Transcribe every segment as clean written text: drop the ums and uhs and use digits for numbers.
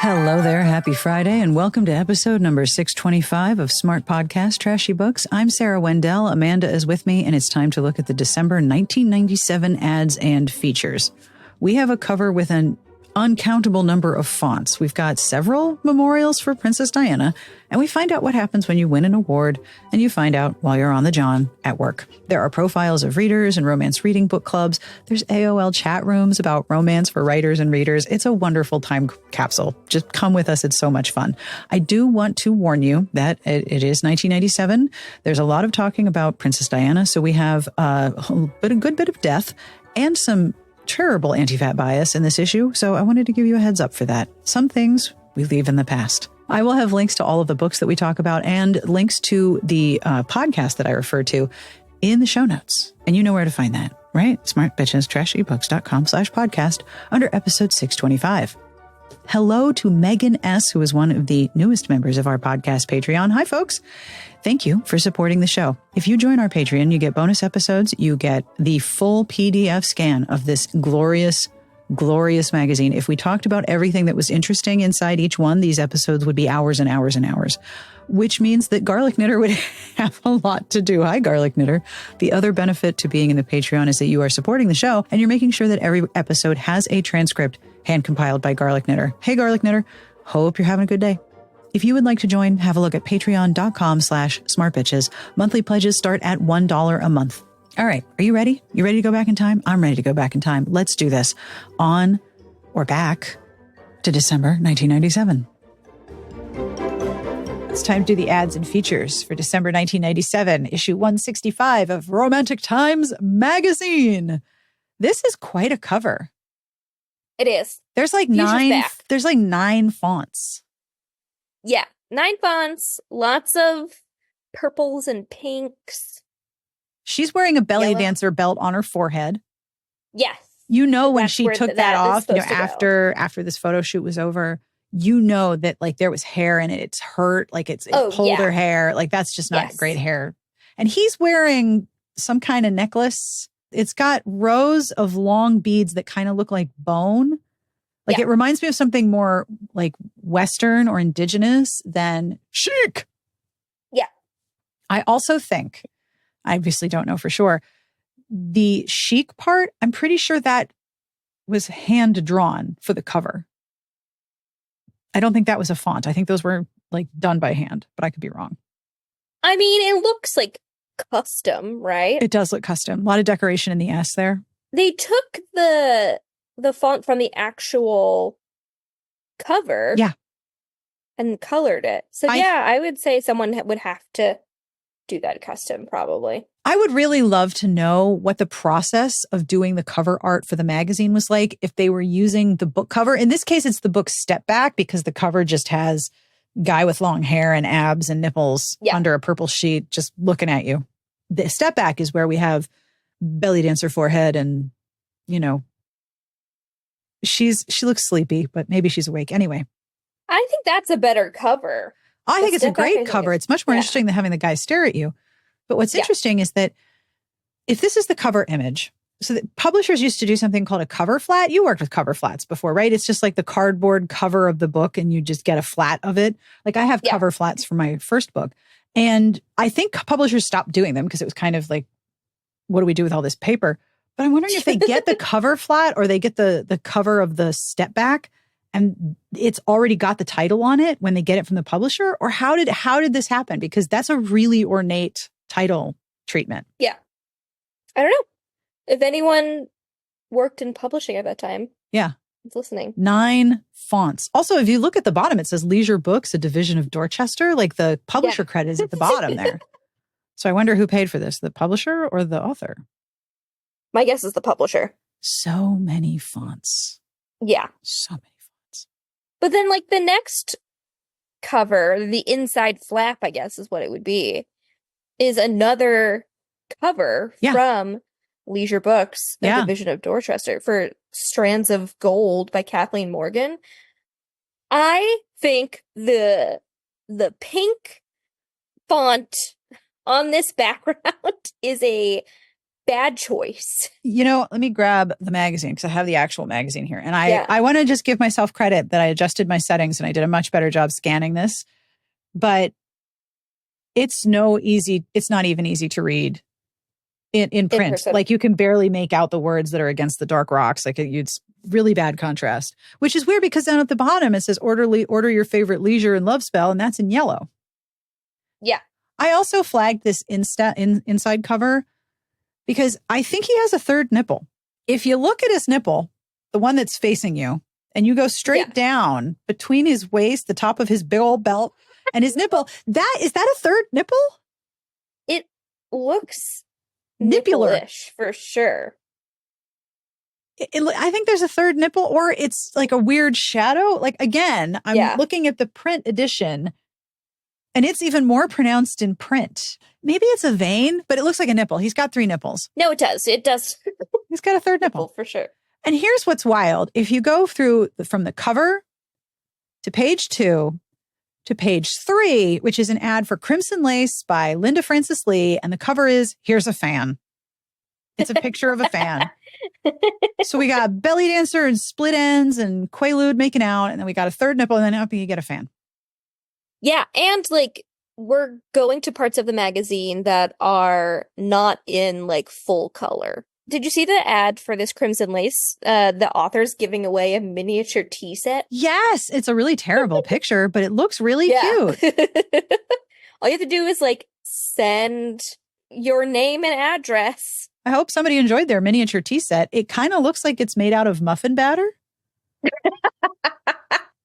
Hello there, happy Friday, and welcome to episode number 625 of Smart Podcast Trashy Books. I'm Sarah Wendell, Amanda is with me, and it's time to look at the December 1997 ads and features. We have a cover with an uncountable number of fonts. We've got several memorials for Princess Diana, and we find out what happens when you win an award, and you find out while you're on the John at work. There are profiles of readers and romance reading book clubs. There's AOL chat rooms about romance for writers and readers. It's a wonderful time capsule. Just come with us. It's so much fun. I do want to warn you that it is 1997. There's a lot of talking about Princess Diana, so we have a good bit of death and some terrible anti-fat bias in this issue, so I wanted to give you a heads up for that. Some things we leave in the past. I will have links to all of the books that we talk about and links to the podcast that I referred to in the show notes. And you know where to find that, right? smartbitchestrashybooks.com/podcast under episode 625. Hello to Megan S., who is one of the newest members of our podcast Patreon. Hi, folks. Thank you for supporting the show. If you join our Patreon, you get bonus episodes. You get the full PDF scan of this glorious, glorious magazine. If we talked about everything that was interesting inside each one, these episodes would be hours and hours and hours, which means that Garlic Knitter would have a lot to do. Hi, Garlic Knitter. The other benefit to being in the Patreon is that you are supporting the show and you're making sure that every episode has a transcript hand-compiled by Garlic Knitter. Hey, Garlic Knitter. Hope you're having a good day. If you would like to join, have a look at patreon.com/smartbitches. Monthly pledges start at $1 a month. All right. Are you ready? You ready to go back in time? I'm ready to go back in time. Let's do this. On or back to December 1997. It's time to do the ads and features for December 1997, issue 165 of Romantic Times magazine. This is quite a cover. It is. There's like nine fonts. Yeah, 9 fonts, lots of purples and pinks. She's wearing a belly dancer belt on her forehead. Yes. You know, when she took that off, you know, after this photo shoot was over, you know that like there was hair in it. It's hurt, like it pulled her hair. Like that's just not great hair. And he's wearing some kind of necklace. It's got rows of long beads that kind of look like bone. Like it reminds me of something more like Western or indigenous than chic. Yeah. I also think, I obviously don't know for sure, the chic part, I'm pretty sure that was hand drawn for the cover. I don't think that was a font. I think those were like done by hand, but I could be wrong. I mean, it looks like custom, right? It does look custom. A lot of decoration in the S there. They took the font from the actual cover. Yeah. And colored it. So I would say someone would have to do that custom probably. I would really love to know what the process of doing the cover art for the magazine was like if they were using the book cover. In this case, it's the book Step Back because the cover just has guy with long hair and abs and nipples under a purple sheet just looking at you. The Step Back is where we have belly dancer forehead and, you know, she looks sleepy, but maybe she's awake. Anyway. I think that's a better cover. I think it's a great cover. It's much more interesting than having the guy stare at you. But what's interesting is that if this is the cover image, so that publishers used to do something called a cover flat. You worked with cover flats before, right? It's just like the cardboard cover of the book and you just get a flat of it. Like I have cover flats for my first book. And I think publishers stopped doing them because it was kind of like, what do we do with all this paper? But I'm wondering if they get the cover flat or they get the cover of the Step Back and it's already got the title on it when they get it from the publisher, or how did this happen? Because that's a really ornate title treatment. Yeah. I don't know. If anyone worked in publishing at that time. Yeah. It's listening. 9 fonts. Also, if you look at the bottom, it says Leisure Books, a division of Dorchester. Like the publisher credit is at the bottom there. So I wonder who paid for this, the publisher or the author? My guess is the publisher. So many fonts. Yeah. So many fonts. But then like the next cover, the inside flap, I guess is what it would be, is another cover from Leisure Books, a division of Dorchester, for Strands of Gold by Kathleen Morgan. I think the pink font on this background is a bad choice. Let me grab the magazine because I have the actual magazine here. And I want to just give myself credit that I adjusted my settings and I did a much better job scanning this. But it's not even easy to read in print. Like you can barely make out the words that are against the dark rocks. Like it's really bad contrast, which is weird because down at the bottom it says order your favorite leisure and love spell, and that's in yellow. Yeah. I also flagged this inside cover because I think he has a third nipple. If you look at his nipple, the one that's facing you, and you go straight down between his waist, the top of his big old belt, and his nipple, is that a third nipple? It looks nipple-ish for sure. I think there's a third nipple, or it's like a weird shadow. Like, again, I'm looking at the print edition, and it's even more pronounced in print. Maybe it's a vein, but it looks like a nipple. He's got 3 nipples. No, it does. It does. He's got a third nipple. For sure. And here's what's wild. If you go through from the cover to page 2 to page 3, which is an ad for Crimson Lace by Linda Francis Lee, and the cover is, here's a fan. It's a picture of a fan. So we got belly dancer and split ends and Quaalude making out, and then we got a third nipple, and then up you get a fan. Yeah, and like we're going to parts of the magazine that are not in like full color. Did you see the ad for this Crimson Lace? The author's giving away a miniature tea set. Yes, it's a really terrible picture, but it looks really cute. All you have to do is like send your name and address. I hope somebody enjoyed their miniature tea set. It kind of looks like it's made out of muffin batter.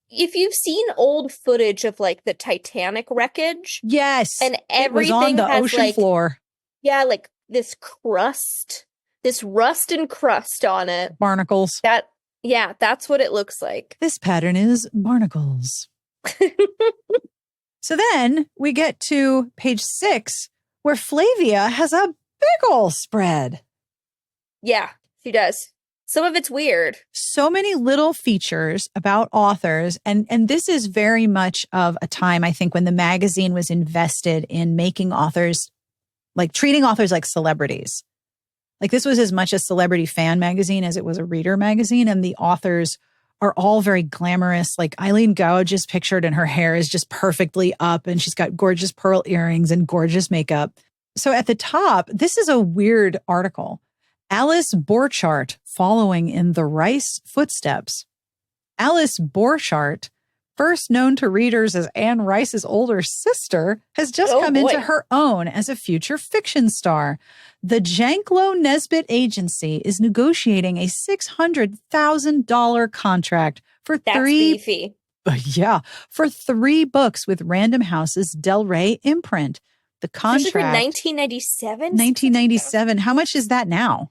If you've seen old footage of like the Titanic wreckage. Yes. And everything it was on the has ocean floor. Yeah, like this crust, this rust and crust on it. Barnacles. That's what it looks like. This pattern is barnacles. So then we get to page 6 where Flavia has a big ol' spread. Yeah, she does. Some of it's weird. So many little features about authors. And this is very much of a time, I think, when the magazine was invested in making authors, like treating authors like celebrities. Like this was as much a celebrity fan magazine as it was a reader magazine. And the authors are all very glamorous. Like Eileen Gouge is pictured and her hair is just perfectly up and she's got gorgeous pearl earrings and gorgeous makeup. So at the top, this is a weird article. Alice Borchardt following in the Rice footsteps. Alice Borchardt, first known to readers as Anne Rice's older sister, has just come into her own as a future fiction star. The Janklow Nesbitt Agency is negotiating a $600,000 contract for beefy. For 3 books with Random House's Del Rey imprint. The contract. 1997? 1997. How much is that now?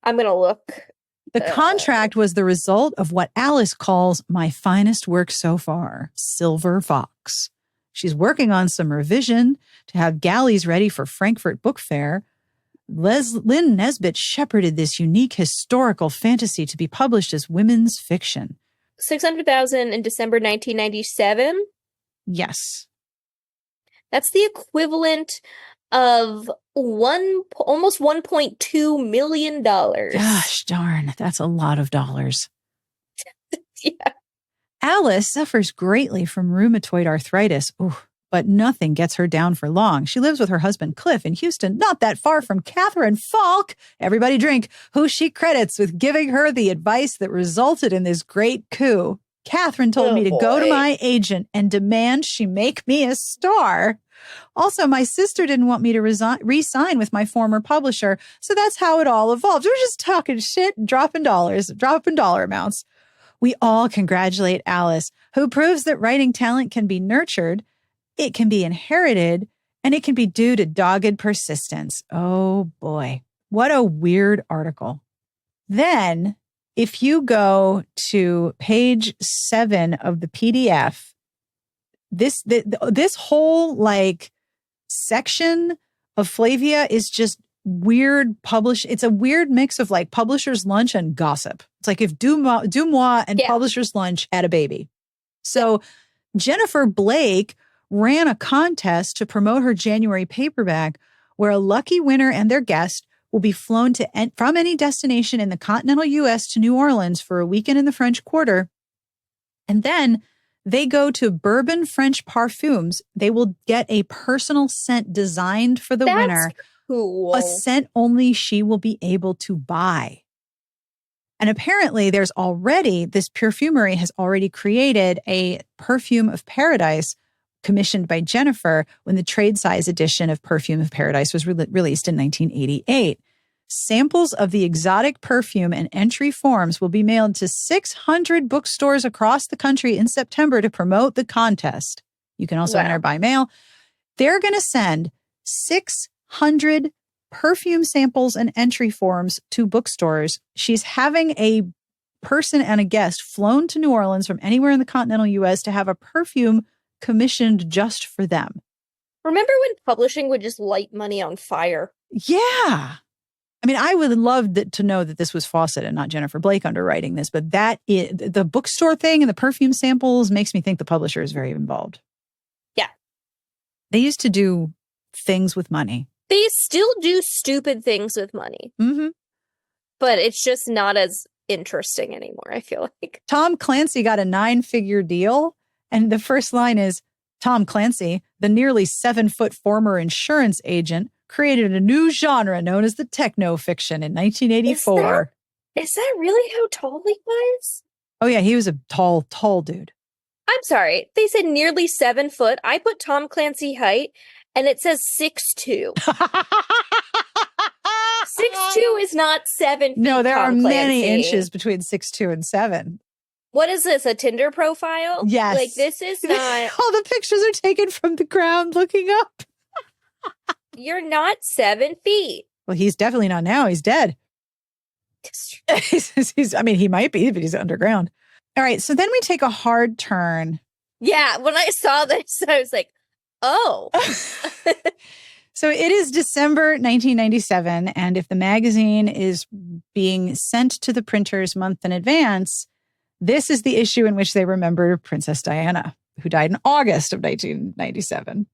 I'm going to look. The contract was the result of what Alice calls my finest work so far, Silver Fox. She's working on some revision to have galleys ready for Frankfurt Book Fair. Lynn Nesbitt shepherded this unique historical fantasy to be published as women's fiction. 600,000 in December 1997? Yes. That's the equivalent of almost $1.2 million. Gosh darn, that's a lot of dollars. Yeah. Alice suffers greatly from rheumatoid arthritis, but nothing gets her down for long. She lives with her husband Cliff in Houston, not that far from Catherine Falk, everybody drink, who she credits with giving her the advice that resulted in this great coup. Catherine told me to go to my agent and demand she make me a star. Also, my sister didn't want me to re-sign with my former publisher, so that's how it all evolved. We're just talking shit, dropping dollar amounts. We all congratulate Alice, who proves that writing talent can be nurtured, it can be inherited, and it can be due to dogged persistence. Oh boy, what a weird article. Then, if you go to page 7 of the PDF, this whole like section of Flavia is just weird it's a weird mix of like Publisher's Lunch and gossip. It's like if Dumois and Publisher's Lunch had a baby. So Jennifer Blake ran a contest to promote her January paperback where a lucky winner and their guest will be flown from any destination in the continental U.S. to New Orleans for a weekend in the French Quarter. And then they go to Bourbon French Parfums. They will get a personal scent designed for the winner. Cool. A scent only she will be able to buy. And apparently this perfumery has already created a perfume of paradise commissioned by Jennifer when the trade size edition of Perfume of Paradise was released in 1988. Samples of the exotic perfume and entry forms will be mailed to 600 bookstores across the country in September to promote the contest. You can also enter by mail. They're going to send 600 perfume samples and entry forms to bookstores. She's having a person and a guest flown to New Orleans from anywhere in the continental U.S. to have a perfume commissioned just for them. Remember when publishing would just light money on fire? Yeah. I mean, I would love to know that this was Fawcett and not Jennifer Blake underwriting this, but the bookstore thing and the perfume samples makes me think the publisher is very involved. Yeah. They used to do things with money. They still do stupid things with money. Mm-hmm. But it's just not as interesting anymore, I feel like. Tom Clancy got a 9-figure deal, and the first line is, Tom Clancy, the nearly 7-foot former insurance agent, created a new genre known as the techno fiction in 1984. Is that really how tall he was? Oh, yeah, he was a tall dude. I'm sorry. They said nearly 7 foot. I put Tom Clancy height, and it says 6'2". 6'2" is not 7 feet. No, there Tom are Clancy. many inches between 6'2" and 7. What is this, a Tinder profile? Yes. Like, this is not... All the pictures are taken from the ground looking up. You're not 7 feet. Well, he's definitely not now. He's dead. I mean, he might be, but he's underground. All right, so then we take a hard turn. Yeah, when I saw this, I was like, oh. So it is December 1997, and if the magazine is being sent to the printers month in advance, this is the issue in which they remember Princess Diana, who died in August of 1997.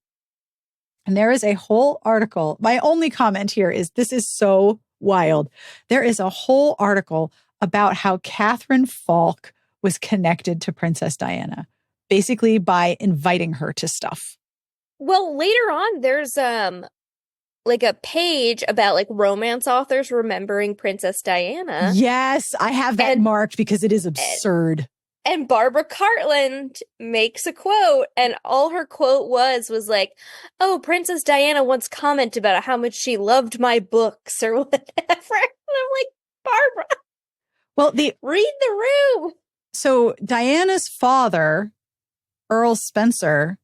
And there is a whole article. My only comment here is this is so wild. There is a whole article about how Catherine Falk was connected to Princess Diana, basically by inviting her to stuff. Well, later on, there's like a page about like romance authors remembering Princess Diana. Yes, I have that marked because it is absurd. And Barbara Cartland makes a quote, and all her quote was like, oh, Princess Diana once commented about how much she loved my books or whatever. And I'm like, Barbara, well, read the room. So Diana's father, Earl Spencer,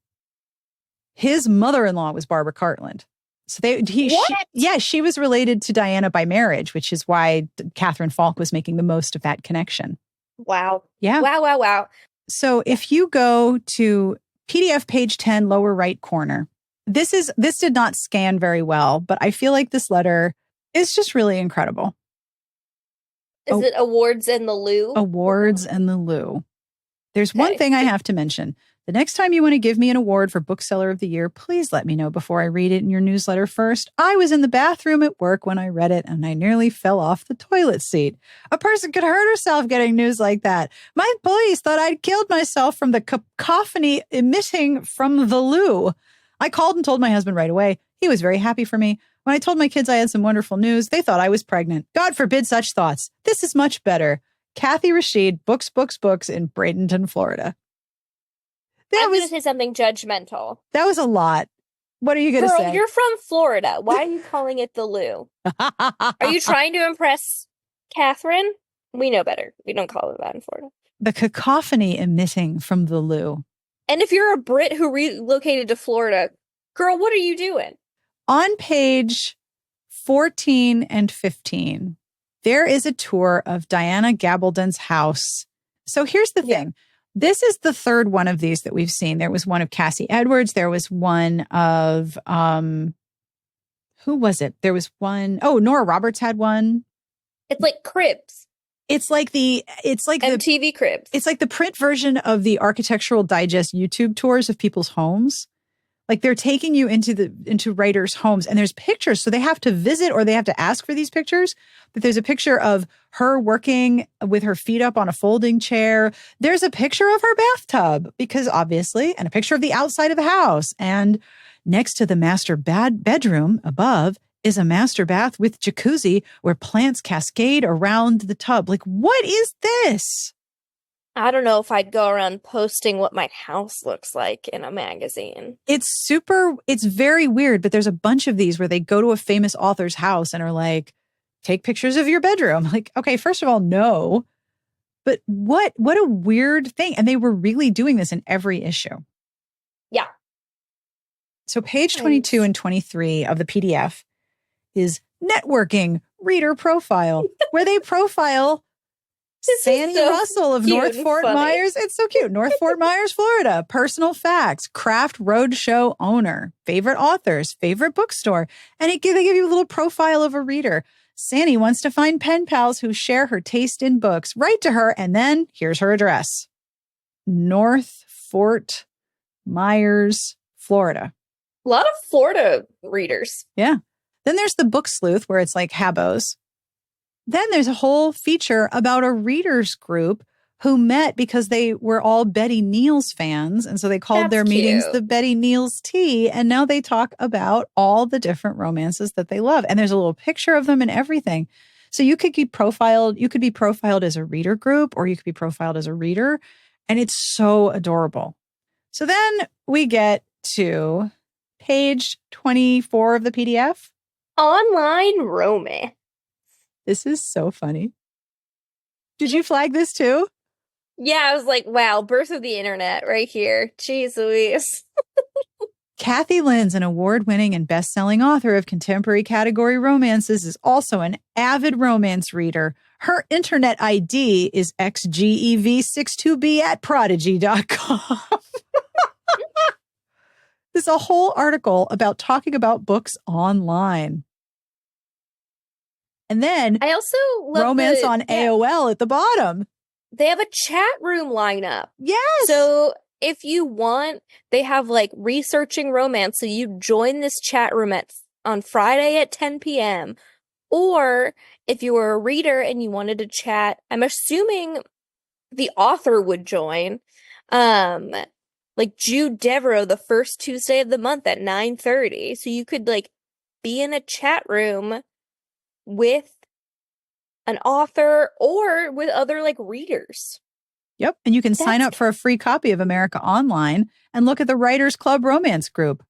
his mother-in-law was Barbara Cartland. So she was related to Diana by marriage, which is why Catherine Falk was making the most of that connection. Wow. Yeah. Wow. So if you go to PDF page 10, lower right corner, this did not scan very well, but I feel like this letter is just really incredible. Is it Awards and the Lou? Awards and the Lou. There's one thing I have to mention. The next time you want to give me an award for Bookseller of the Year, please let me know before I read it in your newsletter first. I was in the bathroom at work when I read it, and I nearly fell off the toilet seat. A person could hurt herself getting news like that. My police thought I'd killed myself from the cacophony emitting from the loo. I called and told my husband right away. He was very happy for me. When I told my kids I had some wonderful news, they thought I was pregnant. God forbid such thoughts. This is much better. Kathy Rashid, Books in Bradenton, Florida. I'm going to say something judgmental. That was a lot. What are you going to say? Girl, you're from Florida. Why are you calling it the loo? Are you trying to impress Catherine? We know better. We don't call it that in Florida. The cacophony emitting from the loo. And if you're a Brit who relocated to Florida, girl, what are you doing? On page 14 and 15, there is a tour of Diana Gabaldon's house. So here's the thing. This is the third one of these that we've seen. There was one of Cassie Edwards. There was one of, who was it? There was one, Nora Roberts had one. It's like Cribs. It's like MTV Cribs. It's like the print version of the Architectural Digest YouTube tours of people's homes, Like they're taking you into writers' homes, and there's pictures. So they have to visit or they have to ask for these pictures. But there's a picture of her working with her feet up on a folding chair. There's a picture of her bathtub, because obviously, and a picture of the outside of the house. And next to the master bedroom above is a master bath with jacuzzi where plants cascade around the tub. Like, what is this? I don't know if I'd go around posting what my house looks like in a magazine. It's very weird, but there's a bunch of these where they go to a famous author's house and are like, take pictures of your bedroom. Like, okay, first of all, no. But what a weird thing. And they were really doing this in every issue. Yeah. So page 22 and 23 of the PDF is networking reader profile, where they profile Sandy Russell of North Fort Myers. It's so cute. North Fort Myers, Florida. Personal facts, craft roadshow owner, favorite authors, favorite bookstore. And they give you a little profile of a reader. Sandy wants to find pen pals who share her taste in books. Write to her, and then here's her address. North Fort Myers, Florida. A lot of Florida readers. Yeah. Then there's the book sleuth, where it's like Habos. Then there's a whole feature about a readers group who met because they were all Betty Neals fans. And so they called their meetings the Betty Neals Tea. And now they talk about all the different romances that they love. And there's a little picture of them and everything. So you could be profiled. You could be profiled as a reader group, or you could be profiled as a reader. And it's so adorable. So then we get to page 24 of the PDF. Online romance. This is so funny. Did you flag this too? Yeah, I was like, wow, birth of the internet right here. Jeez Louise. Kathy Lynn's an award-winning and best-selling author of contemporary category romances, is also an avid romance reader. Her internet ID is xgev62b at prodigy.com. There's a whole article about talking about books online. And then I also love romance on AOL at the bottom. They have a chat room lineup. Yes. So if you want, they have like researching romance. So you join this chat room on Friday at 10 p.m. Or if you were a reader and you wanted to chat, I'm assuming the author would join. Like Jude Devereaux, the first Tuesday of the month at 9:30. So you could like be in a chat room with an author or with other like readers. Yep. And you can sign up for a free copy of America Online and look at the Writers Club Romance Group.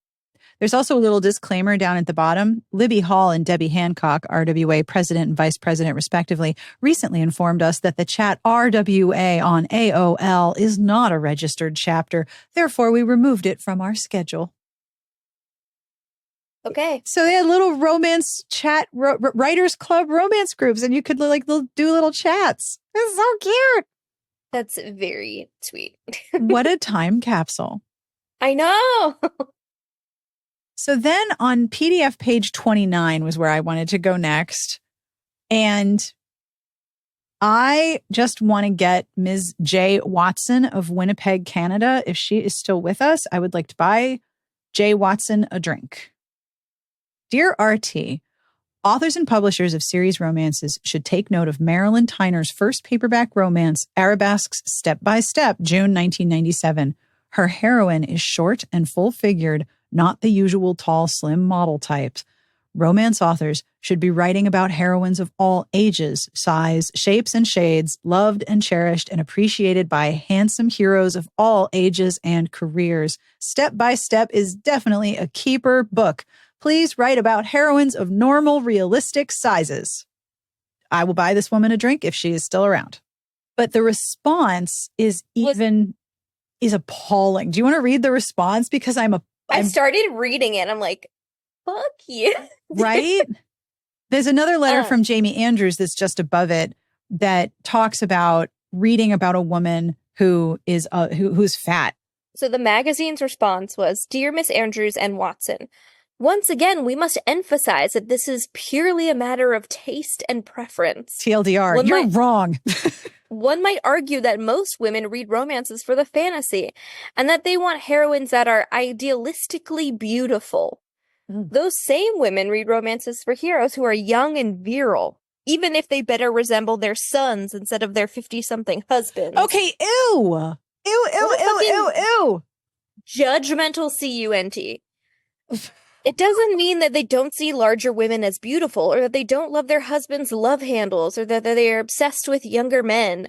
There's also a little disclaimer down at the bottom. Libby Hall and Debbie Hancock, RWA president and vice president respectively, recently informed us that the chat RWA on AOL is not a registered chapter. Therefore, we removed it from our schedule. Okay. So they had little romance chat, Writers Club romance groups, and you could like do little chats. It's so cute. That's very sweet. What a time capsule. I know. So then on PDF page 29 was where I wanted to go next. And I just want to get Ms. J. Watson of Winnipeg, Canada. If she is still with us, I would like to buy J. Watson a drink. Dear RT, authors and publishers of series romances should take note of Marilyn Tyner's first paperback romance, Arabesque's Step by Step, June 1997. Her heroine is short and full-figured, not the usual tall, slim model types. Romance authors should be writing about heroines of all ages, size, shapes, and shades, loved and cherished and appreciated by handsome heroes of all ages and careers. Step by Step is definitely a keeper book. Please write about heroines of normal, realistic sizes. I will buy this woman a drink if she is still around. But the response is appalling. Do you want to read the response? Because I started reading it. I'm like, fuck you. Right? There's another letter from Jamie Andrews that's just above it that talks about reading about a woman who is who's fat. So the magazine's response was, Dear Miss Andrews and Watson, once again, we must emphasize that this is purely a matter of taste and preference. TLDR, you're wrong. one might argue that most women read romances for the fantasy, and that they want heroines that are idealistically beautiful. Those same women read romances for heroes who are young and virile, even if they better resemble their sons instead of their 50-something husbands. Okay, ew. Ew. Judgmental cunt. It doesn't mean that they don't see larger women as beautiful, or that they don't love their husbands' love handles, or that they are obsessed with younger men.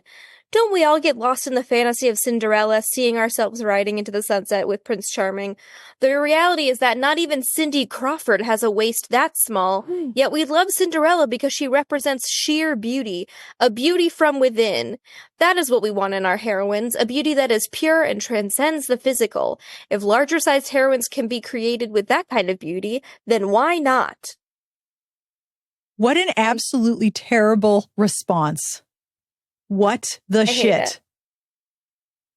Don't we all get lost in the fantasy of Cinderella, seeing ourselves riding into the sunset with Prince Charming? The reality is that not even Cindy Crawford has a waist that small, yet we love Cinderella because she represents sheer beauty, a beauty from within. That is what we want in our heroines, a beauty that is pure and transcends the physical. If larger-sized heroines can be created with that kind of beauty, then why not? What an absolutely terrible response. What the shit?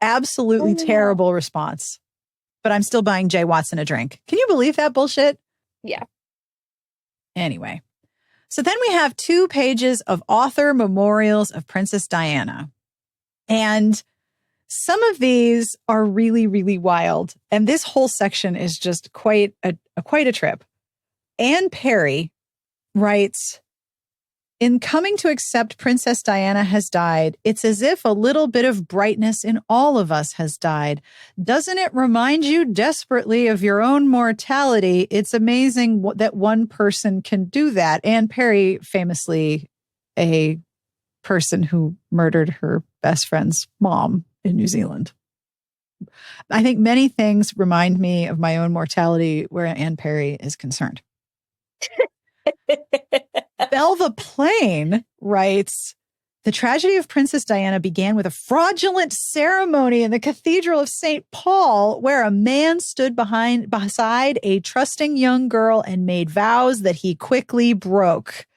Absolutely terrible response. But I'm still buying Jay Watson a drink. Can you believe that bullshit? Yeah. Anyway. So then we have 2 pages of author memorials of Princess Diana. And some of these are really, really wild. And this whole section is just quite a trip. Anne Perry writes, "In coming to accept Princess Diana has died, it's as if a little bit of brightness in all of us has died. Doesn't it remind you desperately of your own mortality? It's amazing that one person can do that." Anne Perry, famously a person who murdered her best friend's mom in New Zealand. I think many things remind me of my own mortality where Anne Perry is concerned. Belva Plain writes, "The tragedy of Princess Diana began with a fraudulent ceremony in the Cathedral of St. Paul, where a man stood beside a trusting young girl and made vows that he quickly broke.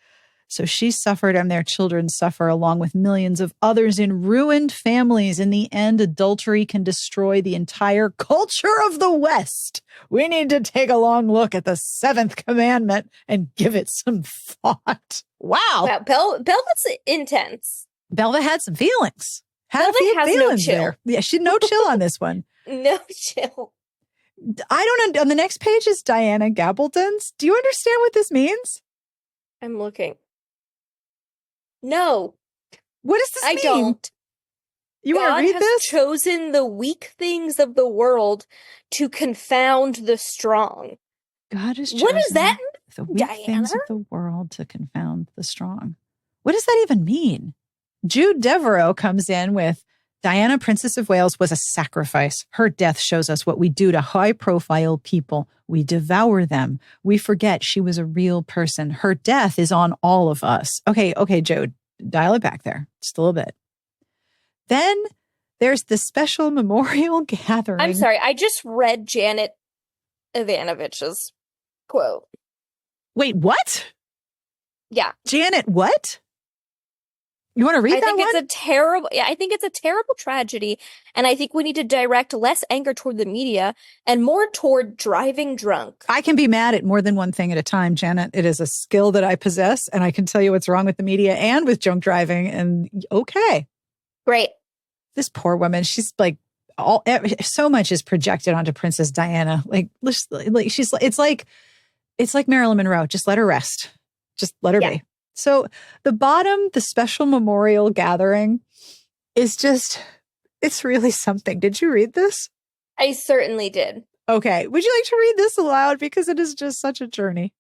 So she suffered and their children suffer along with millions of others in ruined families. In the end, adultery can destroy the entire culture of the West. We need to take a long look at the 7th commandment and give it some thought." Wow. Belva's intense. Belva had some feelings. Belva has no chill. There. Yeah, she had no chill on this one. No chill. I don't know. On the next page is Diana Gabaldon's. Do you understand what this means? I'm looking. No. What does this mean? I don't. You want to read this? God has chosen the weak things of the world to confound the strong. God has chosen what does that the weak things of the world to confound the strong. What does that even mean? Jude Devereux comes in with, "Diana, Princess of Wales, was a sacrifice. Her death shows us what we do to high-profile people. We devour them. We forget she was a real person. Her death is on all of us." Okay, Jude, dial it back there just a little bit. Then there's the special memorial gathering. I'm sorry, I just read Janet Ivanovich's quote. Wait, what? Yeah. Janet what? You want to read that one? I think it's a terrible tragedy, and I think we need to direct less anger toward the media and more toward driving drunk. I can be mad at more than one thing at a time, Janet. It is a skill that I possess, and I can tell you what's wrong with the media and with drunk driving, and okay. Great. This poor woman, she's like, so much is projected onto Princess Diana. It's like Marilyn Monroe. Just let her rest. Just let her be. So the bottom, the special memorial gathering is just, it's really something. Did you read this? I certainly did. Okay. Would you like to read this aloud? Because it is just such a journey.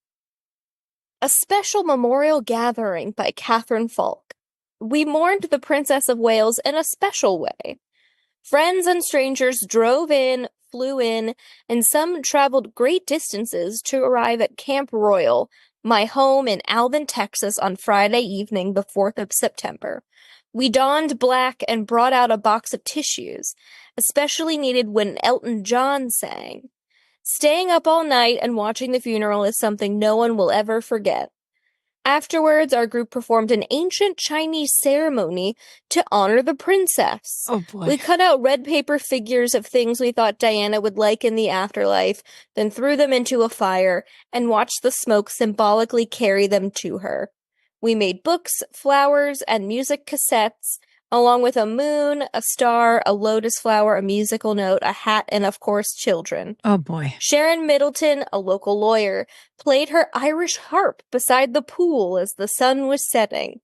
A special memorial gathering by Catherine Falk. We mourned the Princess of Wales in a special way. Friends and strangers drove in, flew in, and some traveled great distances to arrive at Camp Royal, my home in Alvin, Texas, on Friday evening, the 4th of September. We donned black and brought out a box of tissues, especially needed when Elton John sang. Staying up all night and watching the funeral is something no one will ever forget. Afterwards, our group performed an ancient Chinese ceremony to honor the princess. Oh boy. We cut out red paper figures of things we thought Diana would like in the afterlife, then threw them into a fire and watched the smoke symbolically carry them to her. We made books, flowers, and music cassettes along with a moon, a star, a lotus flower, a musical note, a hat, and of course, children. Oh boy. Sharon Middleton, a local lawyer, played her Irish harp beside the pool as the sun was setting.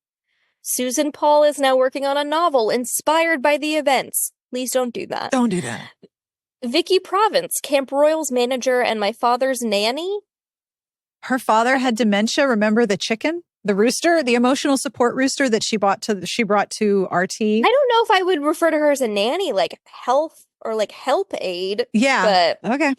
Susan Paul is now working on a novel inspired by the events. Please don't do that. Don't do that. Vicky Provence, Camp Royal's manager and my father's nanny. Her father had dementia. Remember the chicken? The rooster, the emotional support rooster that she brought to RT. I don't know if I would refer to her as a nanny, like health or like help aid. Yeah. But okay.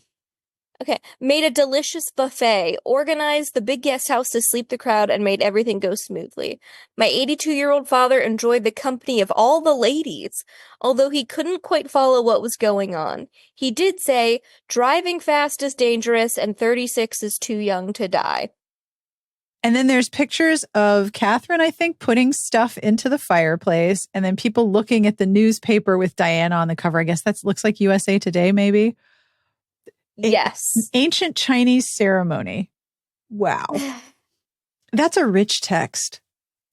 Okay. Made a delicious buffet, organized the big guest house to sleep the crowd, and made everything go smoothly. My 82-year-old father enjoyed the company of all the ladies, although he couldn't quite follow what was going on. He did say, driving fast is dangerous and 36 is too young to die. And then there's pictures of Catherine, I think, putting stuff into the fireplace, and then people looking at the newspaper with Diana on the cover. I guess that looks like USA Today, maybe. Yes. Ancient Chinese ceremony. Wow. That's a rich text,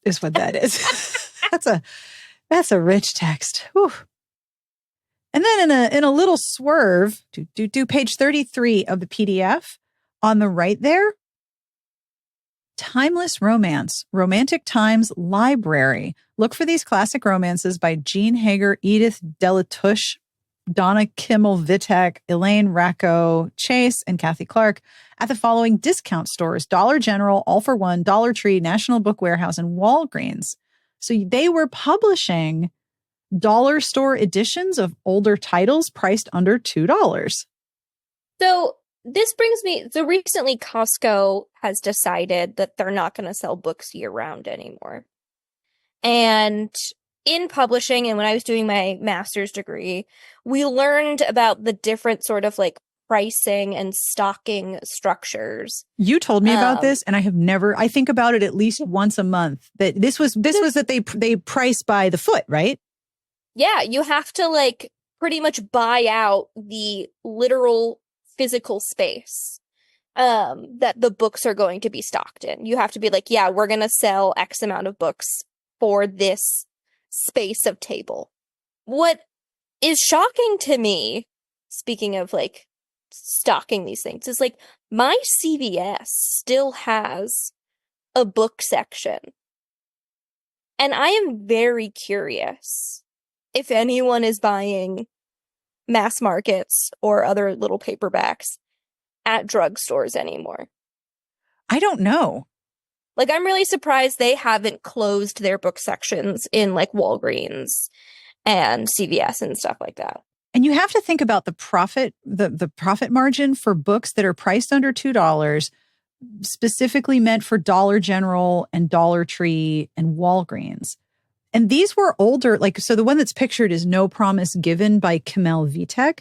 is what that is. That's a rich text. Whew. And then in a little swerve, do page 33 of the PDF on the right there. Timeless Romance, Romantic Times Library. Look for these classic romances by Jean Hager, Edith Delatouche, Donna Kimmel-Vitek, Elaine Racco Chase, and Kathy Clark at the following discount stores: Dollar General, All for One, Dollar Tree, National Book Warehouse, and Walgreens. So they were publishing dollar store editions of older titles priced under $2. So this brings me, so recently Costco has decided that they're not going to sell books year round anymore. And in publishing, and when I was doing my master's degree, we learned about the different sort of like pricing and stocking structures. You told me about this, and I think about it at least once a month. That this was that they price by the foot, right? Yeah, you have to like pretty much buy out the literal physical space that the books are going to be stocked in. You have to be like, yeah, we're going to sell X amount of books for this space of table. What is shocking to me, speaking of like stocking these things, is like my CVS still has a book section. And I am very curious if anyone is buying mass markets or other little paperbacks at drugstores anymore. I don't know. Like, I'm really surprised they haven't closed their book sections in like Walgreens and CVS and stuff like that. And you have to think about the profit margin for books that are priced under $2, specifically meant for Dollar General and Dollar Tree and Walgreens. And these were older, like, so the one that's pictured is No Promise Given by Kimmel-Vitek.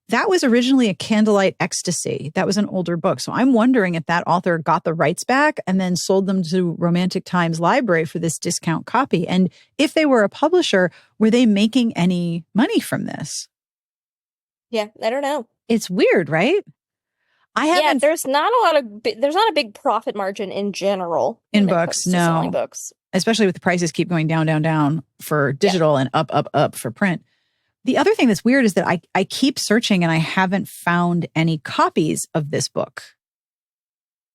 That was originally a Candlelight Ecstasy. That was an older book. So I'm wondering if that author got the rights back and then sold them to Romantic Times Library for this discount copy. And if they were a publisher, were they making any money from this? Yeah, I don't know. It's weird, right? There's not a big profit margin in general in books. No, selling books, especially with the prices keep going down, down, down for digital and up, up, up for print. The other thing that's weird is that I keep searching and I haven't found any copies of this book.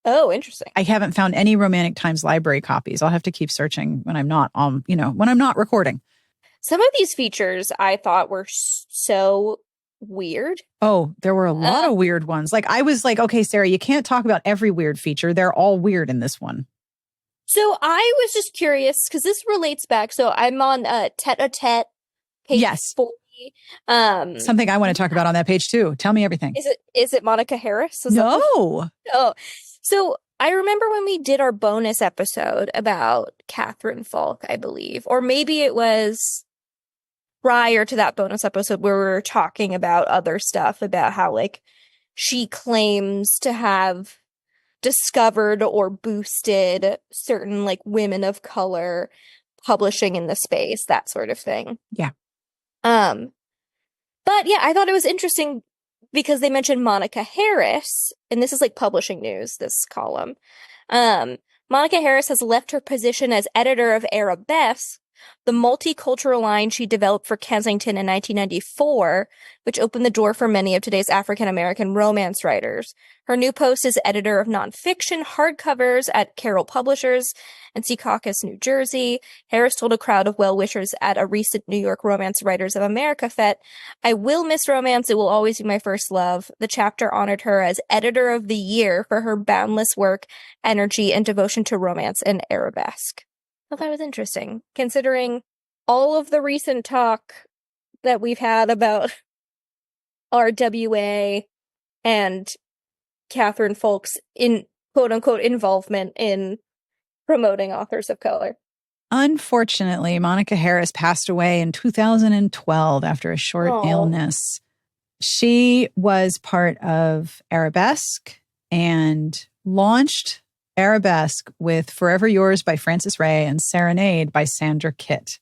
Oh, interesting. I haven't found any Romantic Times Library copies. I'll have to keep searching when I'm not when I'm not recording. Some of these features I thought were so weird. Oh, there were a lot of weird ones. Like I was like, okay, Sarah, you can't talk about every weird feature. They're all weird in this one. So I was just curious because this relates back. So I'm on tete-a-tete page 40. Something I want to talk about on that page too. Tell me everything. Is it Monica Harris? No. Oh, so I remember when we did our bonus episode about Catherine Falk, I believe, or maybe it was prior to that bonus episode where we were talking about other stuff about how like she claims to have discovered or boosted certain like women of color publishing in the space, that sort of thing. Yeah. But yeah, I thought it was interesting because they mentioned Monica Harris, and this is like publishing news, this column. Monica Harris has left her position as editor of Arabesque the multicultural line she developed for Kensington in 1994, which opened the door for many of today's African-American romance writers. Her new post is editor of nonfiction hardcovers at Carroll Publishers in Secaucus, New Jersey. Harris told a crowd of well-wishers at a recent New York Romance Writers of America Fete, "I will miss romance. It will always be my first love." The chapter honored her as Editor of the Year for her boundless work, energy, and devotion to romance and arabesque. I thought that was interesting, considering all of the recent talk that we've had about RWA and Catherine Folk's quote-unquote involvement in promoting authors of color. Unfortunately, Monica Harris passed away in 2012 after a short illness. She was part of Arabesque and launched Arabesque with Forever Yours by Frances Ray and Serenade by Sandra Kitt.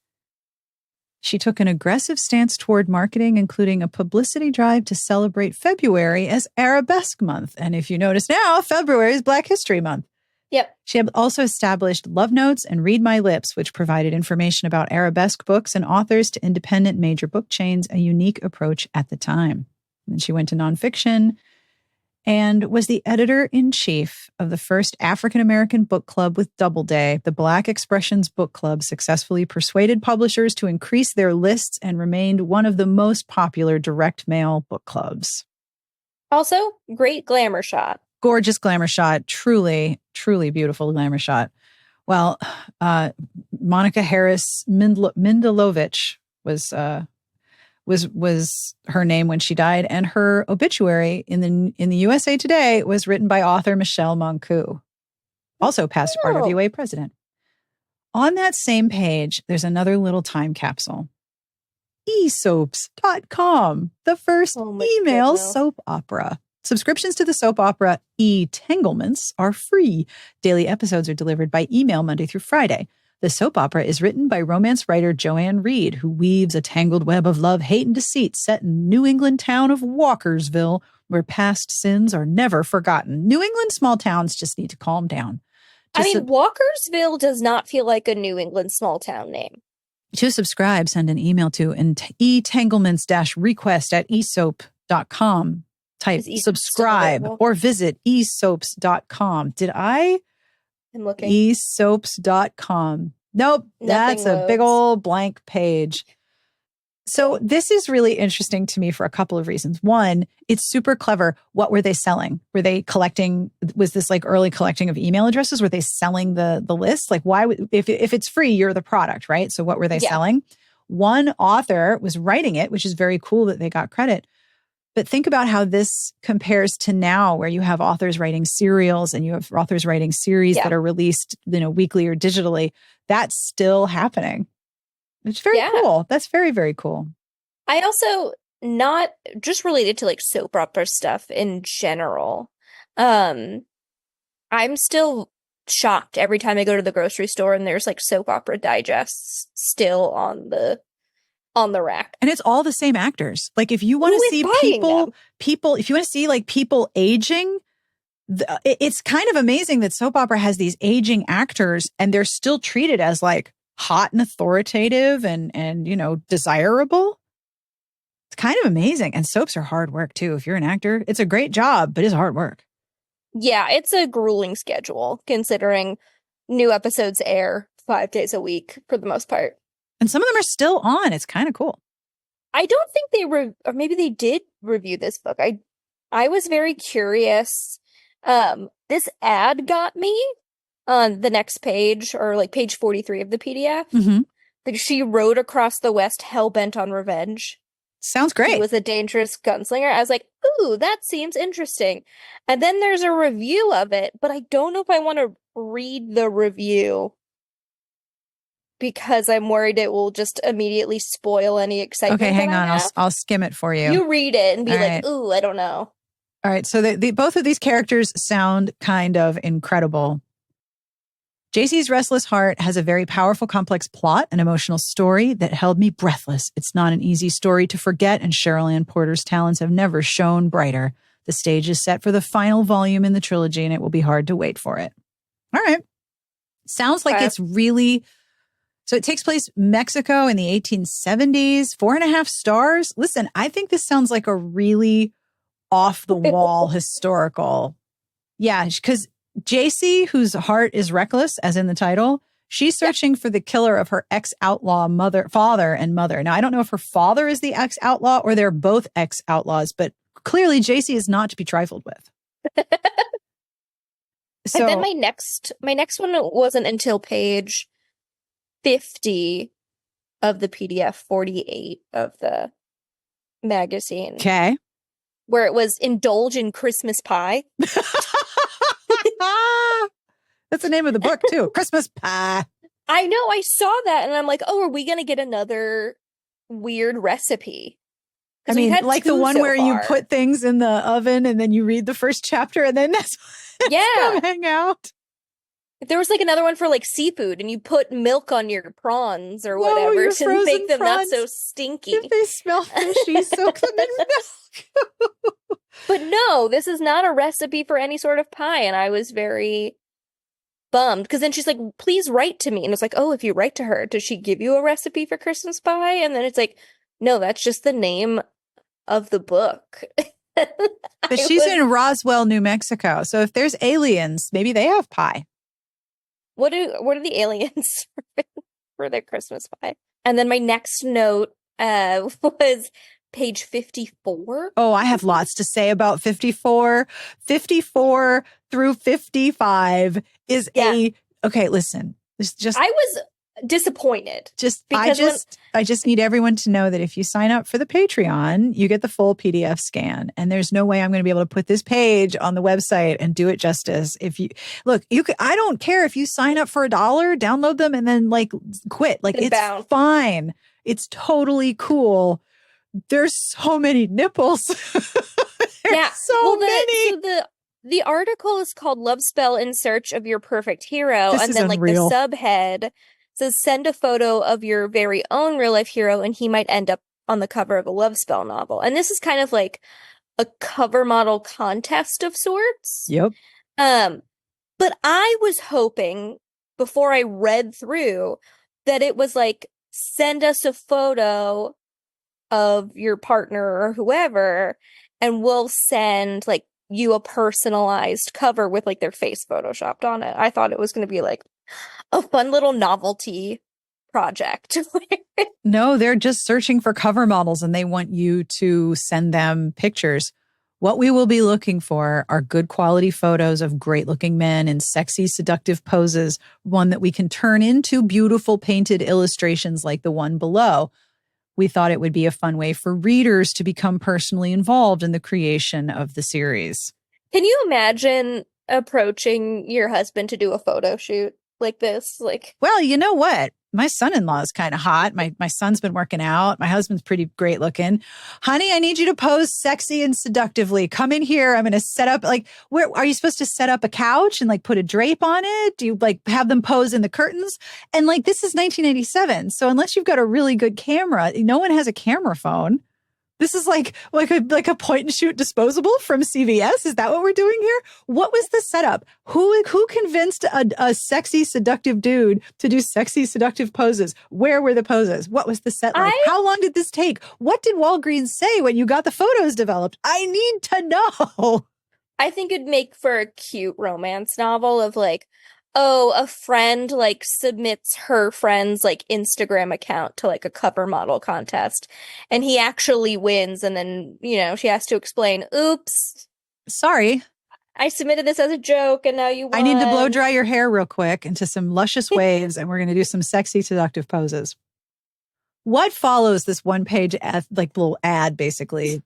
She took an aggressive stance toward marketing, including a publicity drive to celebrate February as Arabesque Month. And if you notice now, February is Black History Month. Yep. She also established Love Notes and Read My Lips, which provided information about Arabesque books and authors to independent major book chains, a unique approach at the time. And she went to nonfiction and was the editor-in-chief of the first African-American book club with Doubleday. The Black Expressions Book Club successfully persuaded publishers to increase their lists and remained one of the most popular direct mail book clubs. Also, great glamour shot. Gorgeous glamour shot. Truly, truly beautiful glamour shot. Well, Monica Harris Mindelovich was her name when she died, and her obituary in the USA Today was written by author Michelle Moncu, also past RWA president. On that same page, there's another little time capsule. eSoaps.com, the first email soap opera. Subscriptions to the soap opera E-Tanglements are free. Daily episodes are delivered by email Monday through Friday. The soap opera is written by romance writer Joanne Reed, who weaves a tangled web of love, hate, and deceit set in New England town of Walkersville, where past sins are never forgotten. New England small towns just need to calm down. Walkersville does not feel like a New England small town name. To subscribe, send an email to etanglements-request@esoap.com. Type subscribe or visit esoaps.com. I'm looking. esoaps.com. Nope. That's a big old blank page. So this is really interesting to me for a couple of reasons. One, it's super clever. What were they selling? Were they collecting? Was this like early collecting of email addresses? Were they selling the list? Like why would, if it's free, you're the product, right? So what were they selling? One author was writing it, which is very cool that they got credit. But think about how this compares to now, where you have authors writing serials and you have authors writing series that are released, weekly or digitally. That's still happening. It's very cool. That's very, very cool. I also, not just related to like soap opera stuff in general. I'm still shocked every time I go to the grocery store and there's like soap opera digests still on the rack. And it's all the same actors. Like if you want to see people, if you want to see like people aging, it's kind of amazing that soap opera has these aging actors and they're still treated as like hot and authoritative and desirable. It's kind of amazing. And soaps are hard work too. If you're an actor, it's a great job, but it's hard work. Yeah, it's a grueling schedule considering new episodes air 5 days a week for the most part. And some of them are still on. It's kind of cool. I don't think they or maybe they did review this book. I was very curious. This ad got me on the next page, or like page 43 of the PDF. Mm-hmm. That she rode across the West hell-bent on revenge. Sounds great. He was a dangerous gunslinger. I was like, ooh, that seems interesting. And then there's a review of it, but I don't know if I want to read the review because I'm worried it will just immediately spoil any excitement. Okay, hang on. I'll skim it for you. You read it and be like, ooh, I don't know. All right. So both of these characters sound kind of incredible. JC's Restless Heart has a very powerful, complex plot, an emotional story that held me breathless. It's not an easy story to forget, and Cheryl Ann Porter's talents have never shone brighter. The stage is set for the final volume in the trilogy, and it will be hard to wait for it. All right. Sounds like it's really So it takes place Mexico in the 1870s, 4.5 stars. Listen, I think this sounds like a really off the wall historical. Yeah, because JC, whose heart is reckless, as in the title, she's searching for the killer of her ex-outlaw father and mother. Now, I don't know if her father is the ex-outlaw or they're both ex-outlaws, but clearly JC is not to be trifled with. So, and then my next one wasn't until page 50 of the PDF 48 of the magazine. Okay. Where it was Indulge in Christmas Pie. That's the name of the book, too. Christmas Pie. I know. I saw that and I'm like, oh, are we going to get another weird recipe? I mean, like the one where you put things in the oven and then you read the first chapter and then that's come hang out. If there was like another one for like seafood and you put milk on your prawns or whatever to make them not so stinky. If they smell fishy, soak them in milk. But no, this is not a recipe for any sort of pie. And I was very bummed because then she's like, please write to me. And it's like, oh, if you write to her, does she give you a recipe for Christmas pie? And then it's like, no, that's just the name of the book. But she's in Roswell, New Mexico. So if there's aliens, maybe they have pie. What are the aliens for their Christmas pie? And then my next note was page 54. Oh, I have lots to say about 54. 54 through 55 is okay, listen. It's just I was disappointed. I just need everyone to know that if you sign up for the Patreon, you get the full PDF scan. And there's no way I'm going to be able to put this page on the website and do it justice. If you look, I don't care if you sign up for $1, download them and then like quit. Like it's fine. It's totally cool. There's so many nipples. So many. So the article is called Love Spell in Search of Your Perfect Hero. This and is then unreal. Like the subhead says, send a photo of your very own real life hero and he might end up on the cover of a love spell novel. And this is kind of like a cover model contest of sorts. Yep. But I was hoping before I read through that it was like, send us a photo of your partner or whoever, and we'll send like you a personalized cover with like their face photoshopped on it. I thought it was going to be like a fun little novelty project. No, they're just searching for cover models and they want you to send them pictures. What we will be looking for are good quality photos of great looking men in sexy, seductive poses, one that we can turn into beautiful painted illustrations like the one below. We thought it would be a fun way for readers to become personally involved in the creation of the series. Can you imagine approaching your husband to do a photo shoot like this? Like, well, you know what? My son-in-law is kind of hot. My son's been working out. My husband's pretty great looking. Honey, I need you to pose sexy and seductively. Come in here. I'm going to set up like, where are you supposed to set up a couch and like put a drape on it? Do you like have them pose in the curtains? And like, this is 1997. So unless you've got a really good camera, no one has a camera phone. This is like a point and shoot disposable from CVS. Is that what we're doing here? What was the setup? Who convinced a sexy, seductive dude to do sexy, seductive poses? Where were the poses? What was the set like? How long did this take? What did Walgreens say when you got the photos developed? I need to know. I think it'd make for a cute romance novel of like, oh, a friend like submits her friend's like Instagram account to like a cover model contest and he actually wins. And then, you know, she has to explain, oops. Sorry. I submitted this as a joke and now you won. I need to blow dry your hair real quick into some luscious waves and we're going to do some sexy, seductive poses. What follows this one page like little ad basically?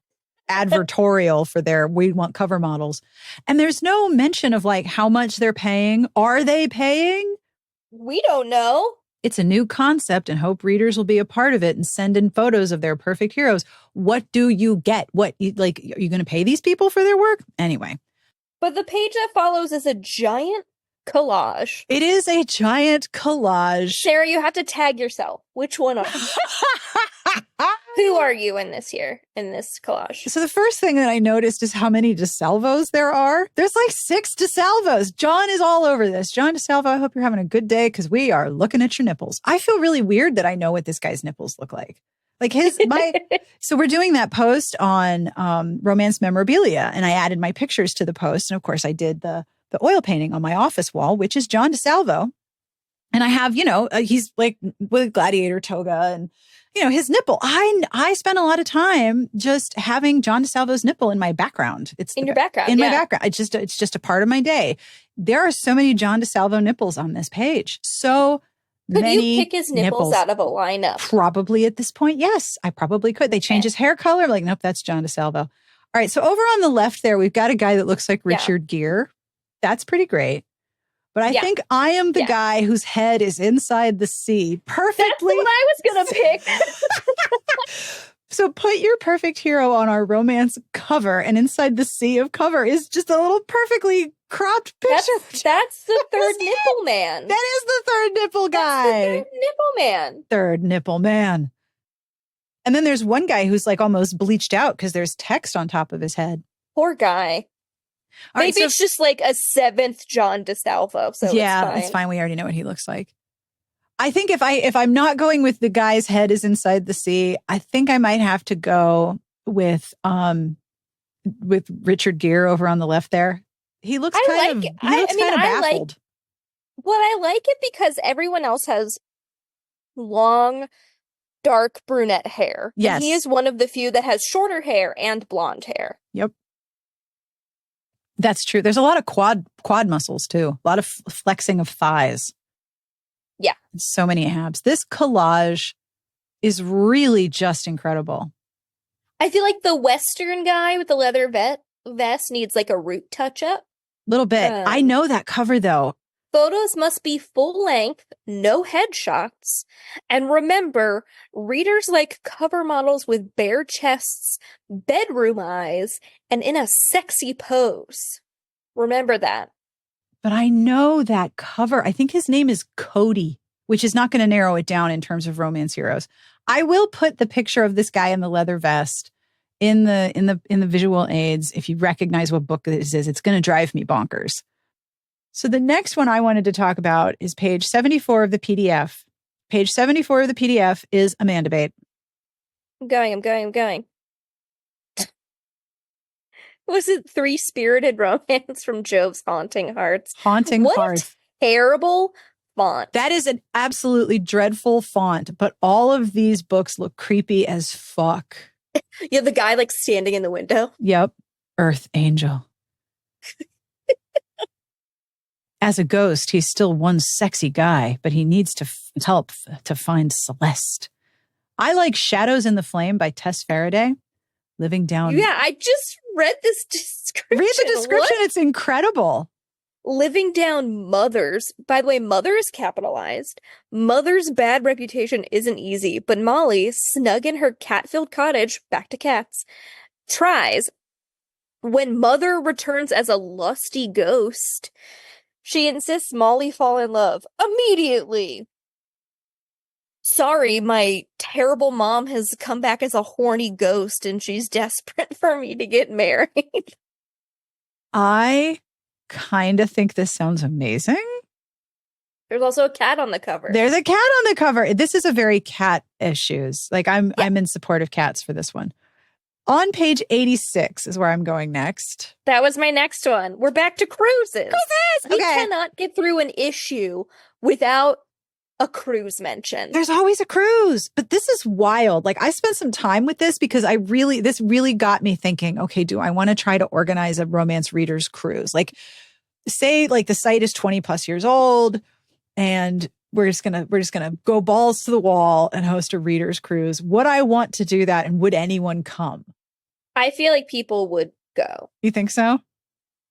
Advertorial for their we want cover models. And there's no mention of like how much they're paying. Are they paying? We don't know. It's a new concept and hope readers will be a part of it and send in photos of their perfect heroes. What do you get? Are you going to pay these people for their work? Anyway. But the page that follows is a giant collage. It is a giant collage. Sarah, you have to tag yourself. Which one are you? Who are you in this collage? So the first thing that I noticed is how many DeSalvos there are. There's like 6 DeSalvos. John is all over this. John DeSalvo, I hope you're having a good day because we are looking at your nipples. I feel really weird that I know what this guy's nipples look like. Like so we're doing that post on romance memorabilia, and I added my pictures to the post. And of course I did the oil painting on my office wall, which is John DeSalvo. And I have, he's like with gladiator toga and, his nipple. I spent a lot of time just having John DeSalvo's nipple in my background. It's in your background. In my background. It's just a part of my day. There are so many John DeSalvo nipples on this page. Could you pick his nipples out of a lineup? Probably at this point, yes. I probably could. They change his hair color. I'm like, nope, that's John DeSalvo. All right. So over on the left there, we've got a guy that looks like Richard Gere. That's pretty great. But I think I am the guy whose head is inside the sea perfectly. That's what I was going to pick. So put your perfect hero on our romance cover, and inside the sea of cover is just a little perfectly cropped picture. That's the third nipple man. That is the third nipple guy. That's the third nipple man. Third nipple man. And then there's one guy who's like almost bleached out because there's text on top of his head. Poor guy. Maybe it's just like a 7th John DeSalvo. So it's fine. We already know what he looks like. I think if I'm not going with the guy's head is inside the sea, I think I might have to go with Richard Gere over on the left there. He looks kind of baffled. I like it because everyone else has long, dark brunette hair. Yes. And he is one of the few that has shorter hair and blonde hair. Yep. That's true. There's a lot of quad muscles too. A lot of flexing of thighs. Yeah. So many abs. This collage is really just incredible. I feel like the Western guy with the leather vest needs like a root touch up. Little bit. I know that cover though. Photos must be full length, no headshots. And remember, readers like cover models with bare chests, bedroom eyes, and in a sexy pose. Remember that. But I know that cover. I think his name is Cody, which is not going to narrow it down in terms of romance heroes. I will put the picture of this guy in the leather vest in the visual aids. If you recognize what book this is, it's going to drive me bonkers. So the next one I wanted to talk about is page 74 of the PDF. Page 74 of the PDF is Amanda Bate. I'm going. Was it Three-Spirited Romance from Jove's Haunting Hearts? Haunting Hearts. What a terrible font. That is an absolutely dreadful font, but all of these books look creepy as fuck. Yeah, the guy like standing in the window. Yep. Earth Angel. As a ghost, he's still one sexy guy, but he needs to help to find Celeste. I like Shadows in the Flame by Tess Faraday. Living down. Yeah, I just read this description. Read the description. What? It's incredible. Living down Mother's. By the way, Mother is capitalized. Mother's bad reputation isn't easy, but Molly, snug in her cat-filled cottage, back to cats, tries. When Mother returns as a lusty ghost, she insists Molly fall in love immediately. Sorry, my terrible mom has come back as a horny ghost and she's desperate for me to get married. I kind of think this sounds amazing. There's also a cat on the cover. There's a cat on the cover. This is a very cat issues. Like I'm in support of cats for this one. On page 86 is where I'm going next. That was my next one. We're back to cruises. Okay. We cannot get through an issue without a cruise mention. There's always a cruise, but this is wild. Like I spent some time with this because this really got me thinking, okay, do I want to try to organize a romance readers cruise? Like say like the site is 20 plus years old and we're just going to go balls to the wall and host a readers cruise. Would I want to do that? And would anyone come? I feel like people would go. You think so?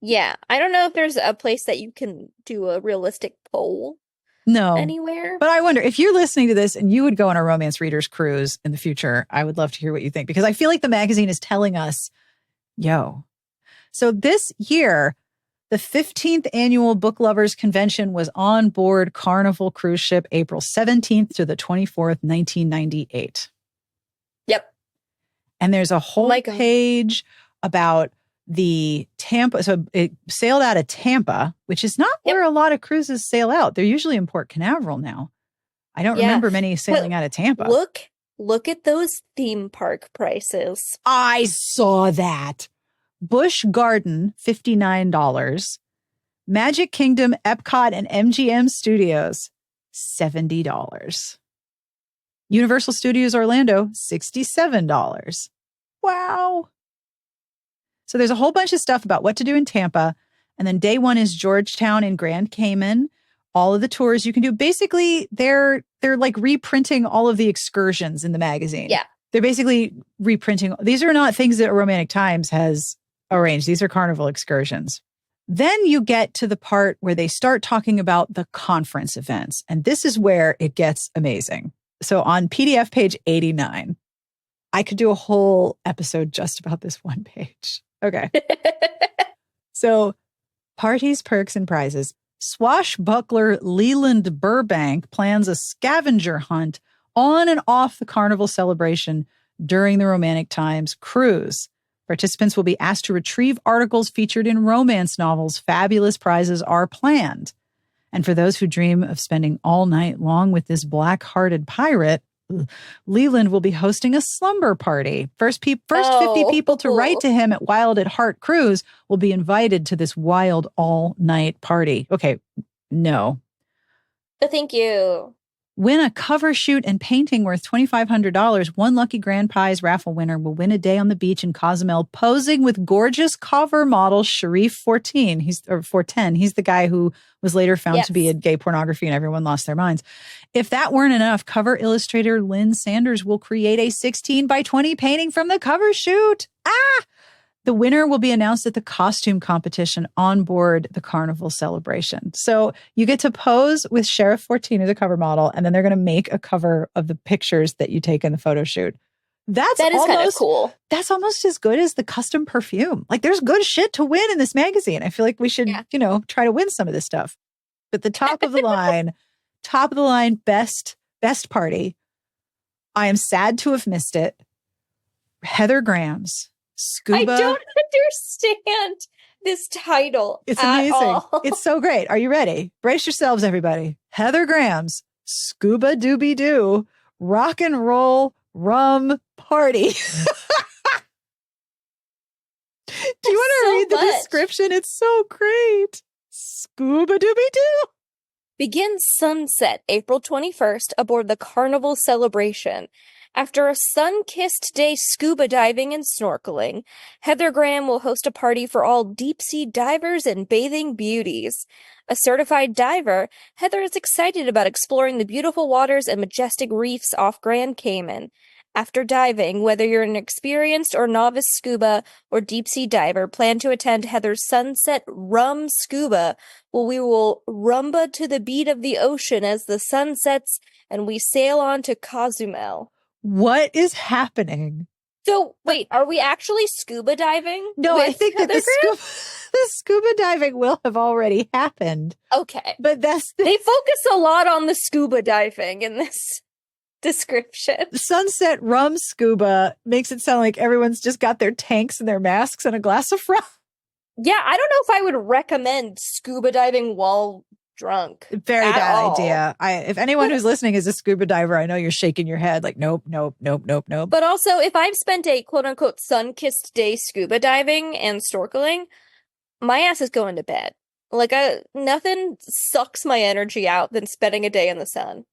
Yeah. I don't know if there's a place that you can do a realistic poll. No. Anywhere. But I wonder if you're listening to this and you would go on a romance readers cruise in the future, I would love to hear what you think because I feel like the magazine is telling us, yo. So this year, the 15th annual Book Lovers Convention was on board Carnival cruise ship April 17th to the 24th, 1998. Yep. And there's a whole page about the Tampa. So it sailed out of Tampa, which is not where a lot of cruises sail out. They're usually in Port Canaveral now. I don't remember many sailing out of Tampa. Look at those theme park prices. I saw that. Busch Garden, $59. Magic Kingdom, Epcot, and MGM Studios, $70. Universal Studios Orlando, $67. Wow. So there's a whole bunch of stuff about what to do in Tampa. And then day one is Georgetown and Grand Cayman. All of the tours you can do. Basically, they're like reprinting all of the excursions in the magazine. Yeah. They're basically reprinting. These are not things that Romantic Times has arranged. These are Carnival excursions. Then you get to the part where they start talking about the conference events. And this is where it gets amazing. So on PDF page 89, I could do a whole episode just about this one page. Okay. So parties, perks, and prizes. Swashbuckler Leland Burbank plans a scavenger hunt on and off the Carnival celebration during the Romantic Times cruise. Participants will be asked to retrieve articles featured in romance novels. Fabulous prizes are planned. And for those who dream of spending all night long with this black-hearted pirate, Leland will be hosting a slumber party. First 50 people to write to him at Wild at Heart Cruise will be invited to this wild all-night party. Okay, no. Thank you. Win a cover shoot and painting worth $2,500. One lucky grand prize raffle winner will win a day on the beach in Cozumel posing with gorgeous cover model Sharif 14. He's the guy who was later found to be in gay pornography and everyone lost their minds. If that weren't enough, cover illustrator Lynn Sanders will create a 16 by 20 painting from the cover shoot. The winner will be announced at the costume competition on board the Carnival celebration. So you get to pose with Sheriff 14 as a cover model, and then they're going to make a cover of the pictures that you take in the photo shoot. That is kind of cool. That's almost as good as the custom perfume. Like, there's good shit to win in this magazine. I feel like we should, try to win some of this stuff. But the top of the line, best party. I am sad to have missed it. Heather Graham's Scuba. I don't understand this title. It's amazing. It's so great. Are you ready? Brace yourselves, everybody. Heather Graham's Scuba Dooby Doo Rock and Roll Rum Party. Do you want to read the description? It's so great. Scuba Dooby Doo. Begins sunset April 21st aboard the Carnival celebration. After a sun-kissed day scuba diving and snorkeling, Heather Graham will host a party for all deep-sea divers and bathing beauties. A certified diver, Heather is excited about exploring the beautiful waters and majestic reefs off Grand Cayman. After diving, whether you're an experienced or novice scuba or deep-sea diver, plan to attend Heather's Sunset Rum Scuba, where we will rumba to the beat of the ocean as the sun sets and we sail on to Cozumel. What is happening? So, wait, are we actually scuba diving? No, I think that the scuba diving will have already happened. Okay. But they focus a lot on the scuba diving in this description. Sunset Rum Scuba makes it sound like everyone's just got their tanks and their masks and a glass of rum. Yeah, I don't know if I would recommend scuba diving while drunk. Very bad idea. If anyone who's listening is a scuba diver, I know you're shaking your head like, nope. But also, if I've spent a quote-unquote sun-kissed day scuba diving and snorkeling, my ass is going to bed. Like, nothing sucks my energy out than spending a day in the sun.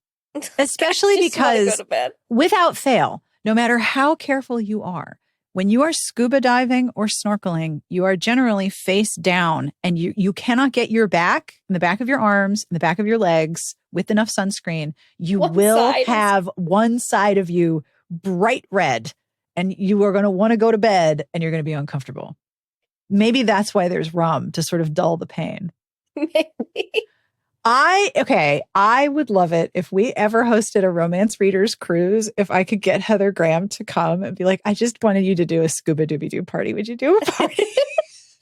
Especially because, without fail, no matter how careful you are, when you are scuba diving or snorkeling, you are generally face down and you cannot get your back, in the back of your arms, in the back of your legs with enough sunscreen. You will have one side of you bright red and you are going to want to go to bed and you're going to be uncomfortable. Maybe that's why there's rum, to sort of dull the pain. Maybe. I would love it if we ever hosted a romance readers cruise, if I could get Heather Graham to come and be like, I just wanted you to do a scuba dooby doo party. Would you do a party?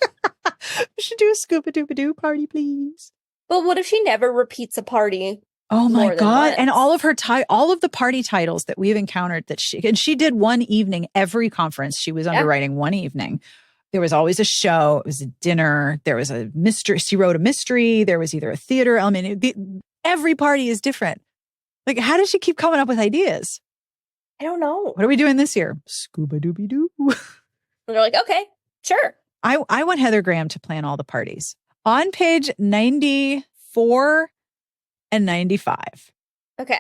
We should do a scuba dooby doo party, please. But what if she never repeats a party Oh my God. Once. And all of her all of the party titles that we've encountered that she did one evening, every conference she was underwriting one evening. There was always a show. It was a dinner. There was a mystery. She wrote a mystery. There was either a theater element. Every party is different. Like, how does she keep coming up with ideas? I don't know. What are we doing this year? Scuba dooby doo. And they're like, okay, sure. I want Heather Graham to plan all the parties. On page 94 and 95. Okay.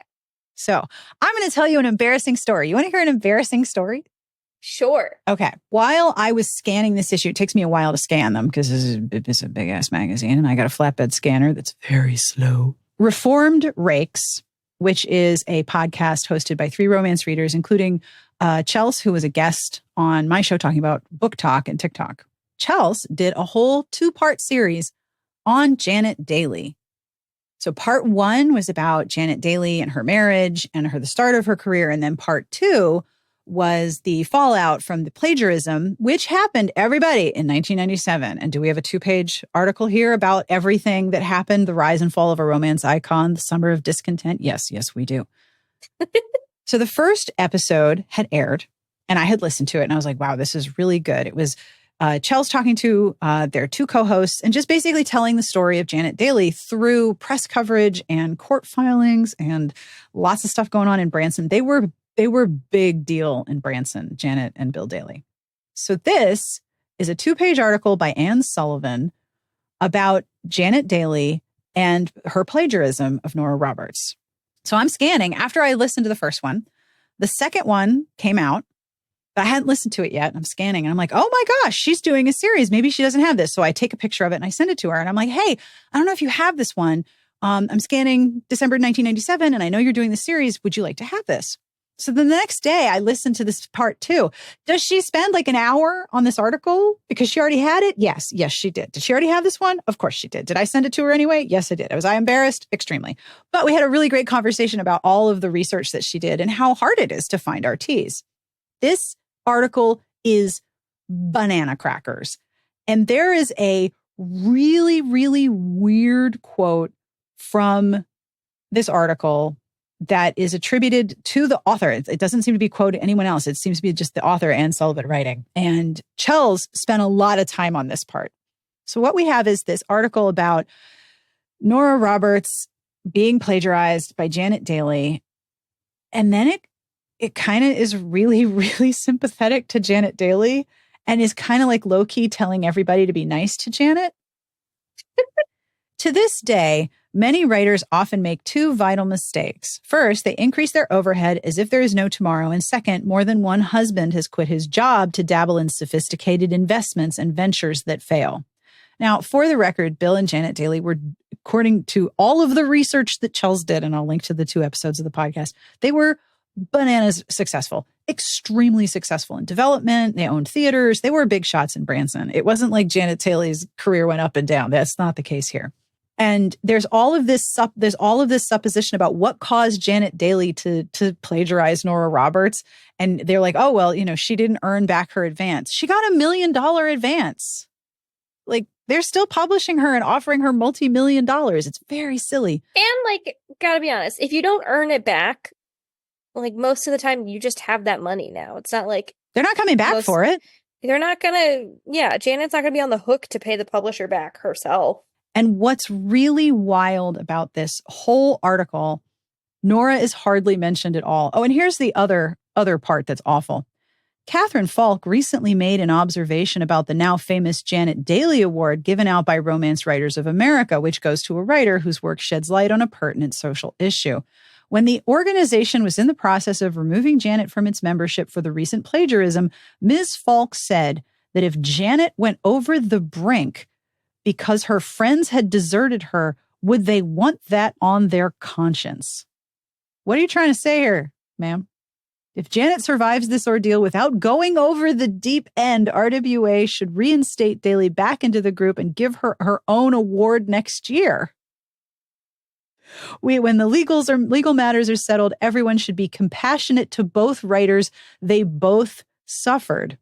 So I'm going to tell you an embarrassing story. You want to hear an embarrassing story? Sure. Okay. While I was scanning this issue, it takes me a while to scan them because it's a big ass magazine and I got a flatbed scanner that's very slow. Reformed Rakes, which is a podcast hosted by 3 romance readers, including Chels, who was a guest on my show talking about book talk and TikTok. Chels did a whole 2-part series on Janet Dailey. So part 1 was about Janet Dailey and her marriage and the start of her career. And then part 2 was the fallout from the plagiarism, which happened, everybody, in 1997. And do we have a 2-page article here about everything that happened, the rise and fall of a romance icon, the summer of discontent? Yes, we do. So the first episode had aired and I had listened to it and I was like, wow, this is really good. It was Chels talking to their 2 co-hosts and just basically telling the story of Janet Dailey through press coverage and court filings and lots of stuff going on in Branson. They were big deal in Branson, Janet and Bill Dailey. So this is a 2-page article by Anne Sullivan about Janet Dailey and her plagiarism of Nora Roberts. So I'm scanning. After I listened to the first one, the second one came out. But I hadn't listened to it yet. I'm scanning and I'm like, oh my gosh, she's doing a series. Maybe she doesn't have this. So I take a picture of it and I send it to her. And I'm like, hey, I don't know if you have this one. I'm scanning December 1997 and I know you're doing the series. Would you like to have this? So the next day I listened to this part 2. Does she spend like an hour on this article because she already had it? Yes, she did. Did she already have this one? Of course she did. Did I send it to her anyway? Yes, I did. Was I embarrassed? Extremely. But we had a really great conversation about all of the research that she did and how hard it is to find RTs. This article is banana crackers. And there is a really, really weird quote from this article that is attributed to the author. It doesn't seem to be quoted anyone else. It seems to be just the author, Anne Sullivan, writing. And Chels spent a lot of time on this part. So what we have is this article about Nora Roberts being plagiarized by Janet Dailey. And then it kind of is really, really sympathetic to Janet Dailey and is kind of like low-key telling everybody to be nice to Janet. To this day, many writers often make 2 vital mistakes. First, they increase their overhead as if there is no tomorrow. And second, more than one husband has quit his job to dabble in sophisticated investments and ventures that fail. Now, for the record, Bill and Janet Dailey were, according to all of the research that Chels did, and I'll link to the 2 episodes of the podcast, they were bananas successful, extremely successful in development. They owned theaters. They were big shots in Branson. It wasn't like Janet Dailey's career went up and down. That's not the case here. And there's all of this supposition about what caused Janet Dailey to plagiarize Nora Roberts. And they're like, oh, well, she didn't earn back her advance. She got $1 million advance. Like, they're still publishing her and offering her multi-million dollars. It's very silly. And gotta be honest, if you don't earn it back, most of the time you just have that money now. It's not like they're not coming back for it. They're not gonna, Janet's not gonna be on the hook to pay the publisher back herself. And what's really wild about this whole article, Nora is hardly mentioned at all. Oh, and here's the other part that's awful. Catherine Falk recently made an observation about the now famous Janet Dailey Award given out by Romance Writers of America, which goes to a writer whose work sheds light on a pertinent social issue. When the organization was in the process of removing Janet from its membership for the recent plagiarism, Ms. Falk said that if Janet went over the brink because her friends had deserted her, would they want that on their conscience? What are you trying to say here, ma'am? If Janet survives this ordeal without going over the deep end, RWA should reinstate Dailey back into the group and give her her own award next year. When the legal matters are settled, everyone should be compassionate to both writers. They both suffered.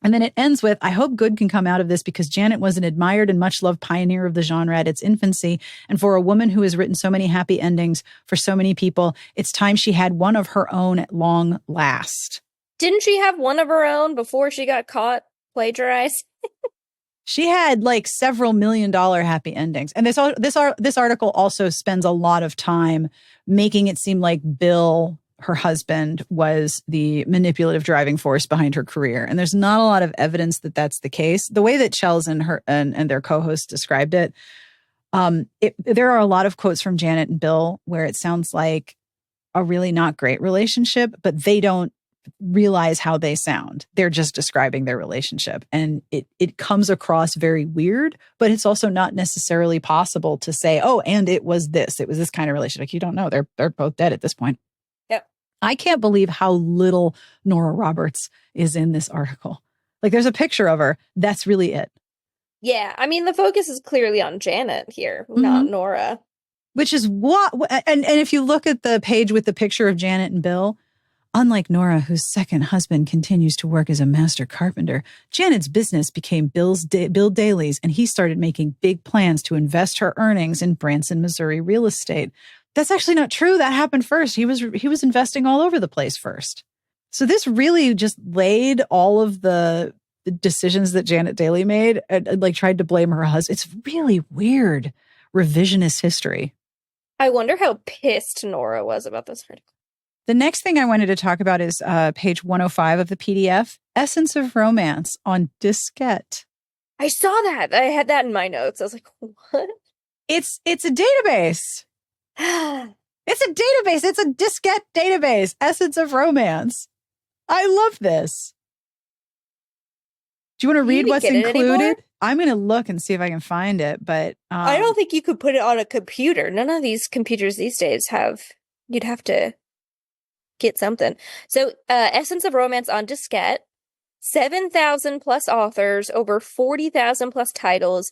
And then it ends with, I hope good can come out of this because Janet was an admired and much loved pioneer of the genre at its infancy. And for a woman who has written so many happy endings for so many people, it's time she had one of her own at long last. Didn't she have one of her own before she got caught plagiarized? She had like several $1 million happy endings. And this article also spends a lot of time making it seem like Bill, her husband, was the manipulative driving force behind her career. And there's not a lot of evidence that that's the case. The way that Chels and their co-host described it, there are a lot of quotes from Janet and Bill where it sounds like a really not great relationship, but they don't realize how they sound. They're just describing their relationship. And it comes across very weird, but it's also not necessarily possible to say, oh, and it was this kind of relationship. Like, you don't know. They're both dead at this point. Yep. I can't believe how little Nora Roberts is in this article. Like, there's a picture of her. That's really it. Yeah. I mean, the focus is clearly on Janet here, not Nora. Which is what, and if you look at the page with the picture of Janet and Bill, unlike Nora, whose second husband continues to work as a master carpenter, Janet's business became Bill Daly's, and he started making big plans to invest her earnings in Branson, Missouri real estate. That's actually not true. That happened first. He was investing all over the place first. So this really just laid all of the decisions that Janet Daly made and like tried to blame her husband. It's really weird revisionist history. I wonder how pissed Nora was about this article. The next thing I wanted to talk about is page 105 of the PDF, Essence of Romance on Diskette. I saw that. I had that in my notes. I was like, what? It's a database. It's a database. It's a Diskette database, Essence of Romance. I love this. Do you want to read what's included? I'm going to look and see if I can find it, but I don't think you could put it on a computer. None of these computers these days you'd have to get something. So Essence of Romance on Diskette, 7,000 plus authors, over 40,000 plus titles,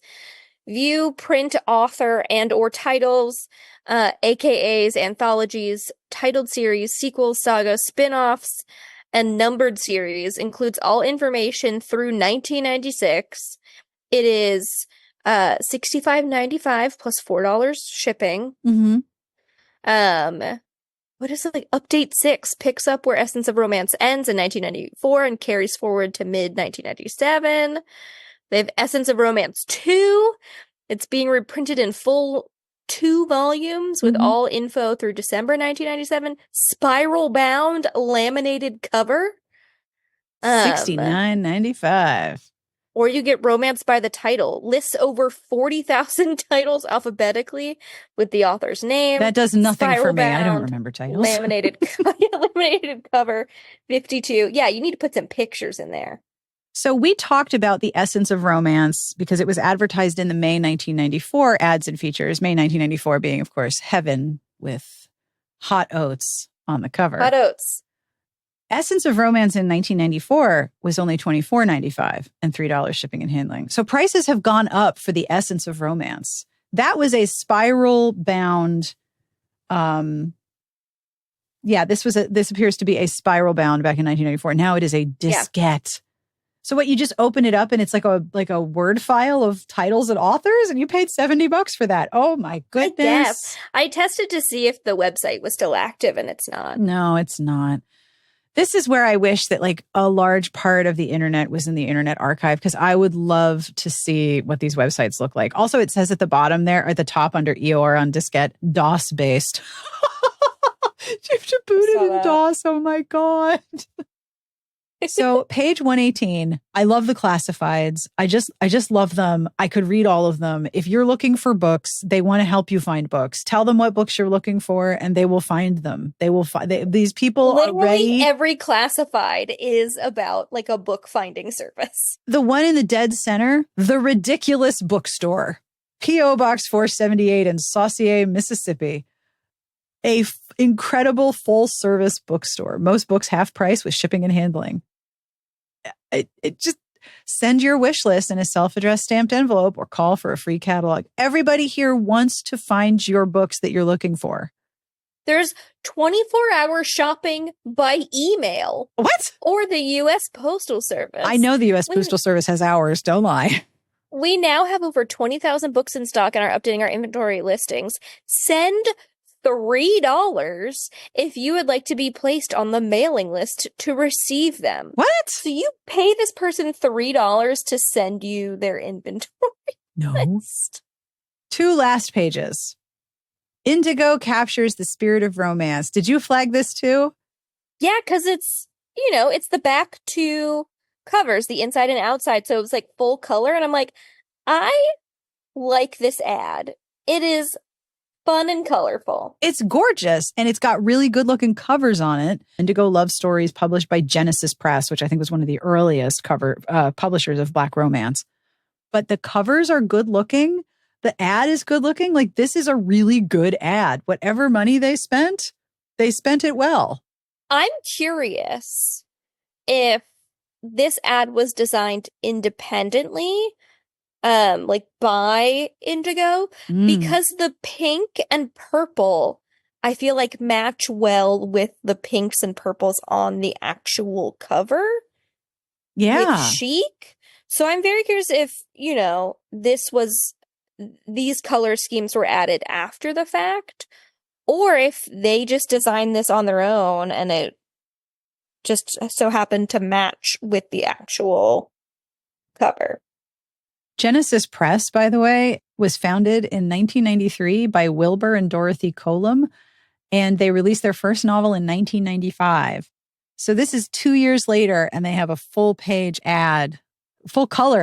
view, print, author, and or titles, AKAs, anthologies, titled series, sequels, sagas, spin-offs, and numbered series, includes all information through 1996. It is $65.95 plus $4 shipping. Mm-hmm. What is it, like Update 6 picks up where Essence of Romance ends in 1994 and carries forward to mid-1997. They have Essence of Romance 2. It's being reprinted in full 2 volumes with all info through December 1997. Spiral bound laminated cover. $69.95. Or you get Romance by the Title. Lists over 40,000 titles alphabetically with the author's name. That does nothing for me. I don't remember titles. Laminated cover, 52. Yeah, you need to put some pictures in there. So we talked about the Essence of Romance because it was advertised in the May 1994 ads and features. May 1994 being, of course, Heaven with hot oats on the cover. Hot oats. Essence of Romance in 1994 was only $24.95 and $3 shipping and handling. So prices have gone up for the Essence of Romance. That was a spiral bound. This appears to be a spiral bound back in 1994. Now it is a diskette. Yeah. So what, you just open it up and it's like a Word file of titles and authors, and you paid $70 for that. Oh my goodness. I tested to see if the website was still active, and it's not. No, it's not. This is where I wish that like a large part of the internet was in the Internet Archive, because I would love to see what these websites look like. Also, it says at the bottom there, or at the top under EOR on Diskette, DOS based. You have to boot it in DOS. Oh my God. So page 118, I love the classifieds. I just love them. I could read all of them. If you're looking for books, they want to help you find books. Tell them what books you're looking for and they will find them. They will find these people. Literally are ready. Every classified is about like a book finding service. The one in the dead center, The Ridiculous Bookstore, P.O. Box 478 in Saucier, Mississippi. A incredible full service bookstore. Most books half price with shipping and handling. It just send your wish list in a self-addressed stamped envelope or call for a free catalog. Everybody here wants to find your books that you're looking for. There's 24-hour shopping by email. What? Or the U.S. Postal Service. I know the U.S. Postal Service has hours, don't lie. We now have over 20,000 books in stock and are updating our inventory listings. Send $3 if you would like to be placed on the mailing list to receive them. What? So you pay this person $3 to send you their inventory list. 2 last pages. Indigo captures the spirit of romance. Did you flag this too? Yeah, because it's, it's the back 2 covers, the inside and outside. So it's like full color. And I'm like, I like this ad. It is fun and colorful. It's gorgeous. And it's got really good looking covers on it. Indigo Love Stories, published by Genesis Press, which I think was one of the earliest publishers of Black romance. But the covers are good looking. The ad is good looking. Like, this is a really good ad. Whatever money they spent it well. I'm curious if this ad was designed independently, like by Indigo, because the pink and purple, I feel like match well with the pinks and purples on the actual cover. Yeah. With Chic. So I'm very curious if, these color schemes were added after the fact, or if they just designed this on their own and it just so happened to match with the actual cover. Genesis Press, by the way, was founded in 1993 by Wilbur and Dorothy Colum, and they released their first novel in 1995. So this is 2 years later, and they have a full color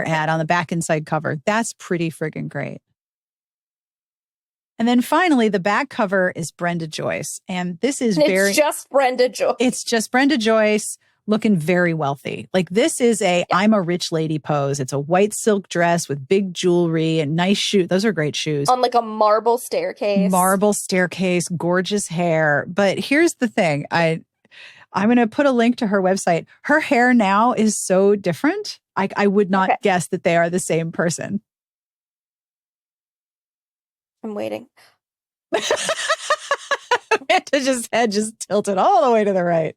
ad on the back and side cover. That's pretty friggin' great. And then finally, the back cover is Brenda Joyce. And this is It's just Brenda Joyce. It's just Brenda Joyce looking very wealthy. Like, this is I'm a rich lady pose. It's a white silk dress with big jewelry and nice shoes. Those are great shoes. On like a marble staircase. Gorgeous hair. But here's the thing. I'm going to put a link to her website. Her hair now is so different. I would not guess that they are the same person. I'm waiting. Amanda's head just tilted all the way to the right.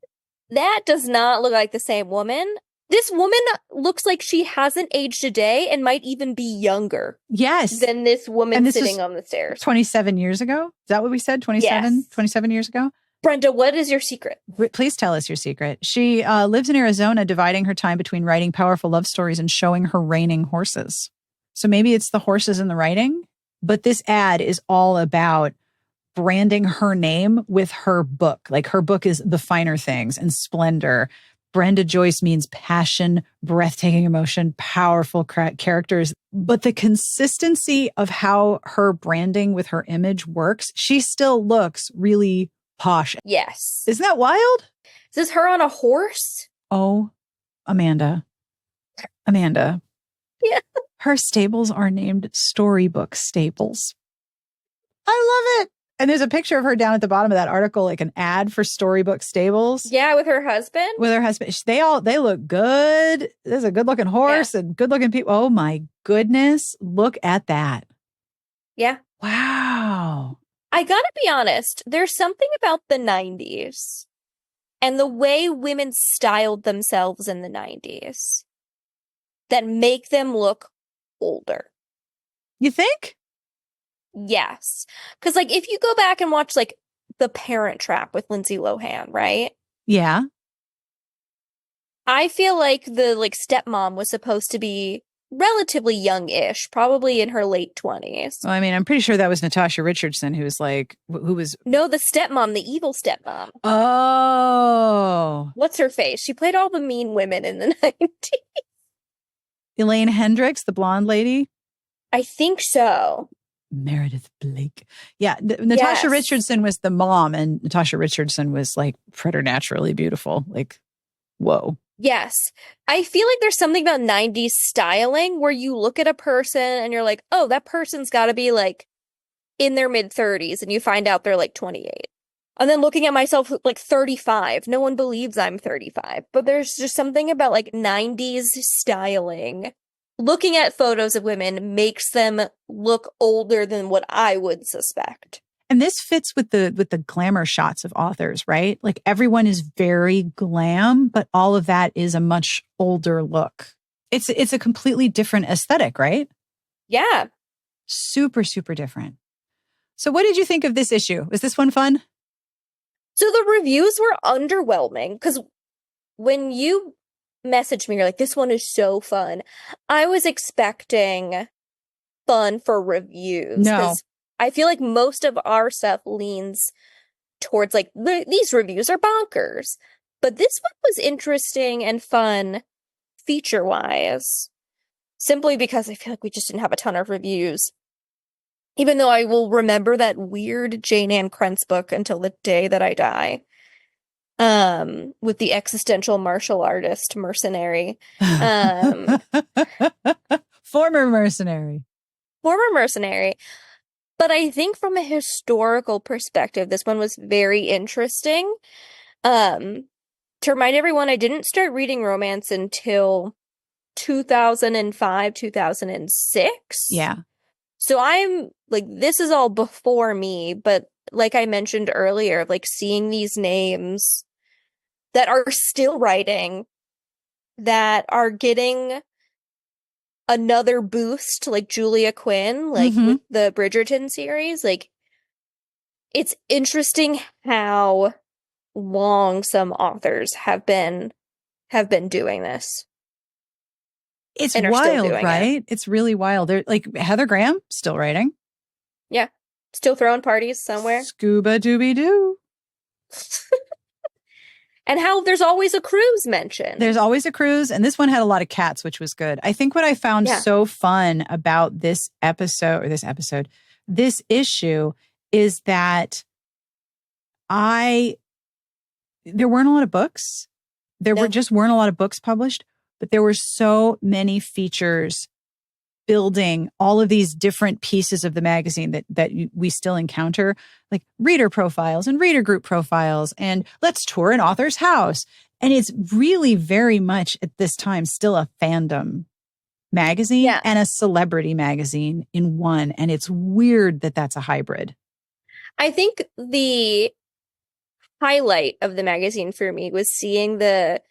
That does not look like the same woman. This woman looks like she hasn't aged a day and might even be younger. Yes. Than this woman sitting on the stairs. 27 years ago? Is that what we said? 27 years ago? Brenda, what is your secret? Please tell us your secret. She lives in Arizona, dividing her time between writing powerful love stories and showing her reining horses. So maybe it's the horses and the writing, but this ad is all about branding her name with her book. Like, her book is The Finer Things and Splendor. Brenda Joyce means passion, breathtaking emotion, powerful characters. But the consistency of how her branding with her image works, she still looks really posh. Yes. Isn't that wild? Is this her on a horse? Oh, Amanda. Yeah. Her stables are named Storybook Stables. I love it. And there's a picture of her down at the bottom of that article, like an ad for Storybook Stables. Yeah, with her husband. They look good. There's a good looking horse and good looking people. Oh my goodness. Look at that. Yeah. Wow. I gotta be honest, there's something about the 90s and the way women styled themselves in the 90s that make them look older. You think? Yes. Because, like, if you go back and watch, like, The Parent Trap with Lindsay Lohan, right? Yeah. I feel like the, like, stepmom was supposed to be relatively young-ish, probably in her late 20s. Well, I mean, I'm pretty sure that was Natasha Richardson, who was No, the stepmom, the evil stepmom. Oh. What's her face? She played all the mean women in the 90s. Elaine Hendricks, the blonde lady? I think so. Meredith Blake. Yeah. Natasha Richardson was the mom, and Natasha Richardson was like preternaturally beautiful. Like, whoa. Yes. I feel like there's something about 90s styling where you look at a person and you're like, oh, that person's got to be like in their mid-30s, and you find out they're like 28. And then looking at myself like 35. No one believes I'm 35. But there's just something about like 90s styling. Looking at photos of women makes them look older than what I would suspect. And this fits with the glamour shots of authors, right? Like everyone is very glam, but all of that is a much older look. It's a completely different aesthetic, right? Yeah. Super, super different. So what did you think of this issue? Was this one fun? So the reviews were underwhelming because when you messaged me, you're like, this one is so fun. I was expecting fun for reviews. No. I feel like most of our stuff leans towards like, these reviews are bonkers. But this one was interesting and fun feature-wise, simply because I feel like we just didn't have a ton of reviews. Even though I will remember that weird Jane Ann Krentz book until the day that I die. With the existential martial artist mercenary. Former mercenary. But I think from a historical perspective, this one was very interesting. To remind everyone, I didn't start reading romance until 2005, 2006. Yeah. So I'm like, this is all before me, but like I mentioned earlier, like seeing these names that are still writing, that are getting another boost, like Julia Quinn, like with the Bridgerton series, like it's interesting how long some authors have been doing this. It's wild, right? It's really wild. They're like Heather Graham still writing. Yeah. Still throwing parties somewhere. Scuba dooby doo. And how there's always a cruise mentioned. There's always a cruise. And this one had a lot of cats, which was good. I think what I found so fun about this issue is that there weren't a lot of books. There weren't a lot of books published, but there were so many features building all of these different pieces of the magazine that we still encounter, like reader profiles and reader group profiles, and let's tour an author's house. And it's really very much at this time still a fandom magazine and a celebrity magazine in one. And it's weird that that's a hybrid. I think the highlight of the magazine for me was seeing the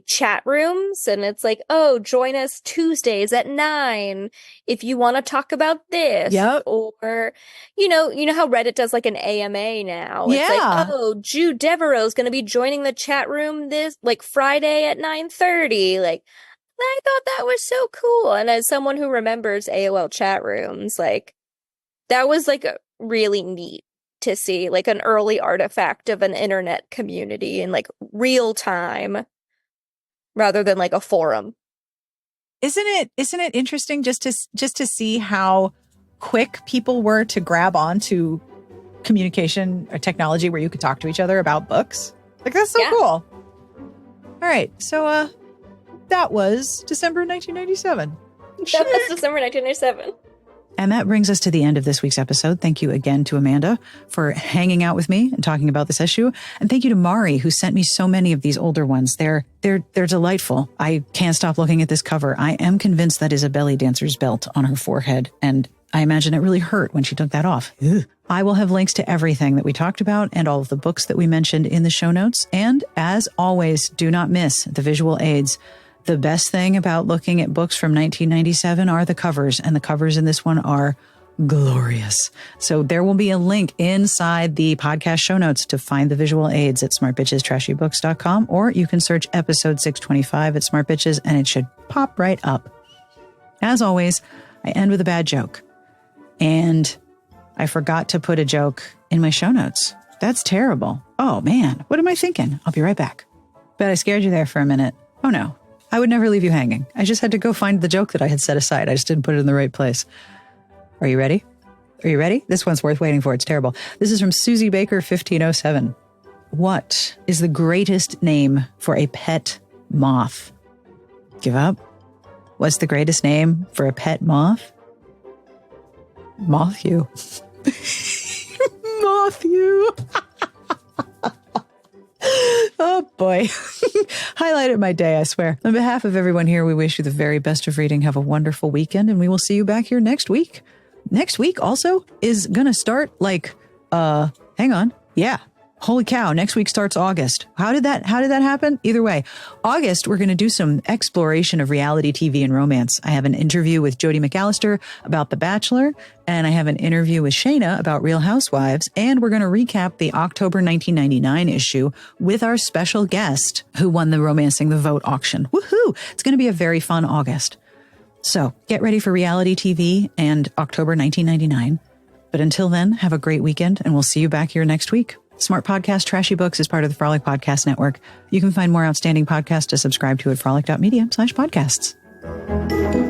chat rooms, and it's like, oh, join us Tuesdays at 9 if you want to talk about this. Yep. Or you know how Reddit does like an AMA now. It's like, oh, Jude Devereaux's going to be joining the chat room this like Friday at 9:30. Like, I thought that was so cool. And as someone who remembers AOL chat rooms, like that was like really neat to see, like an early artifact of an internet community in like real time, rather than like a forum. Isn't it interesting just to see how quick people were to grab onto communication or technology where you could talk to each other about books? Like, that's so cool. All right. So that was December 1997. That was December 1997. And that brings us to the end of this week's episode. Thank you again to Amanda for hanging out with me and talking about this issue. And thank you to Mari, who sent me so many of these older ones. They're delightful. I can't stop looking at this cover. I am convinced that is a belly dancer's belt on her forehead. And I imagine it really hurt when she took that off. Ugh. I will have links to everything that we talked about and all of the books that we mentioned in the show notes. And as always, do not miss the visual aids. The best thing about looking at books from 1997 are the covers, and the covers in this one are glorious. So there will be a link inside the podcast show notes to find the visual aids at smartbitchestrashybooks.com, or you can search episode 625 at Smart Bitches and it should pop right up. As always, I end with a bad joke. And I forgot to put a joke in my show notes. That's terrible. Oh man, what am I thinking? I'll be right back. Bet I scared you there for a minute. Oh no. I would never leave you hanging. I just had to go find the joke that I had set aside. I just didn't put it in the right place. Are you ready? Are you ready? This one's worth waiting for. It's terrible. This is from Susie Baker, 1507. What is the greatest name for a pet moth? Give up? What's the greatest name for a pet moth? Moth-you. Moth-you. Oh boy. Highlighted my day, I swear. On behalf of everyone here, we wish you the very best of reading. Have a wonderful weekend, and we will see you back here next week next week also is going to start hang on. Yeah. Holy cow. Next week starts August. How did that happen? Either way, August, we're going to do some exploration of reality TV and romance. I have an interview with Jodie McAllister about The Bachelor, and I have an interview with Shayna about Real Housewives, and we're going to recap the October 1999 issue with our special guest who won the Romancing the Vote auction. Woohoo! It's going to be a very fun August. So get ready for reality TV and October 1999. But until then, have a great weekend, and we'll see you back here next week. Smart Podcast Trashy Books is part of the Frolic Podcast Network. You can find more outstanding podcasts to subscribe to at frolic.media/podcasts.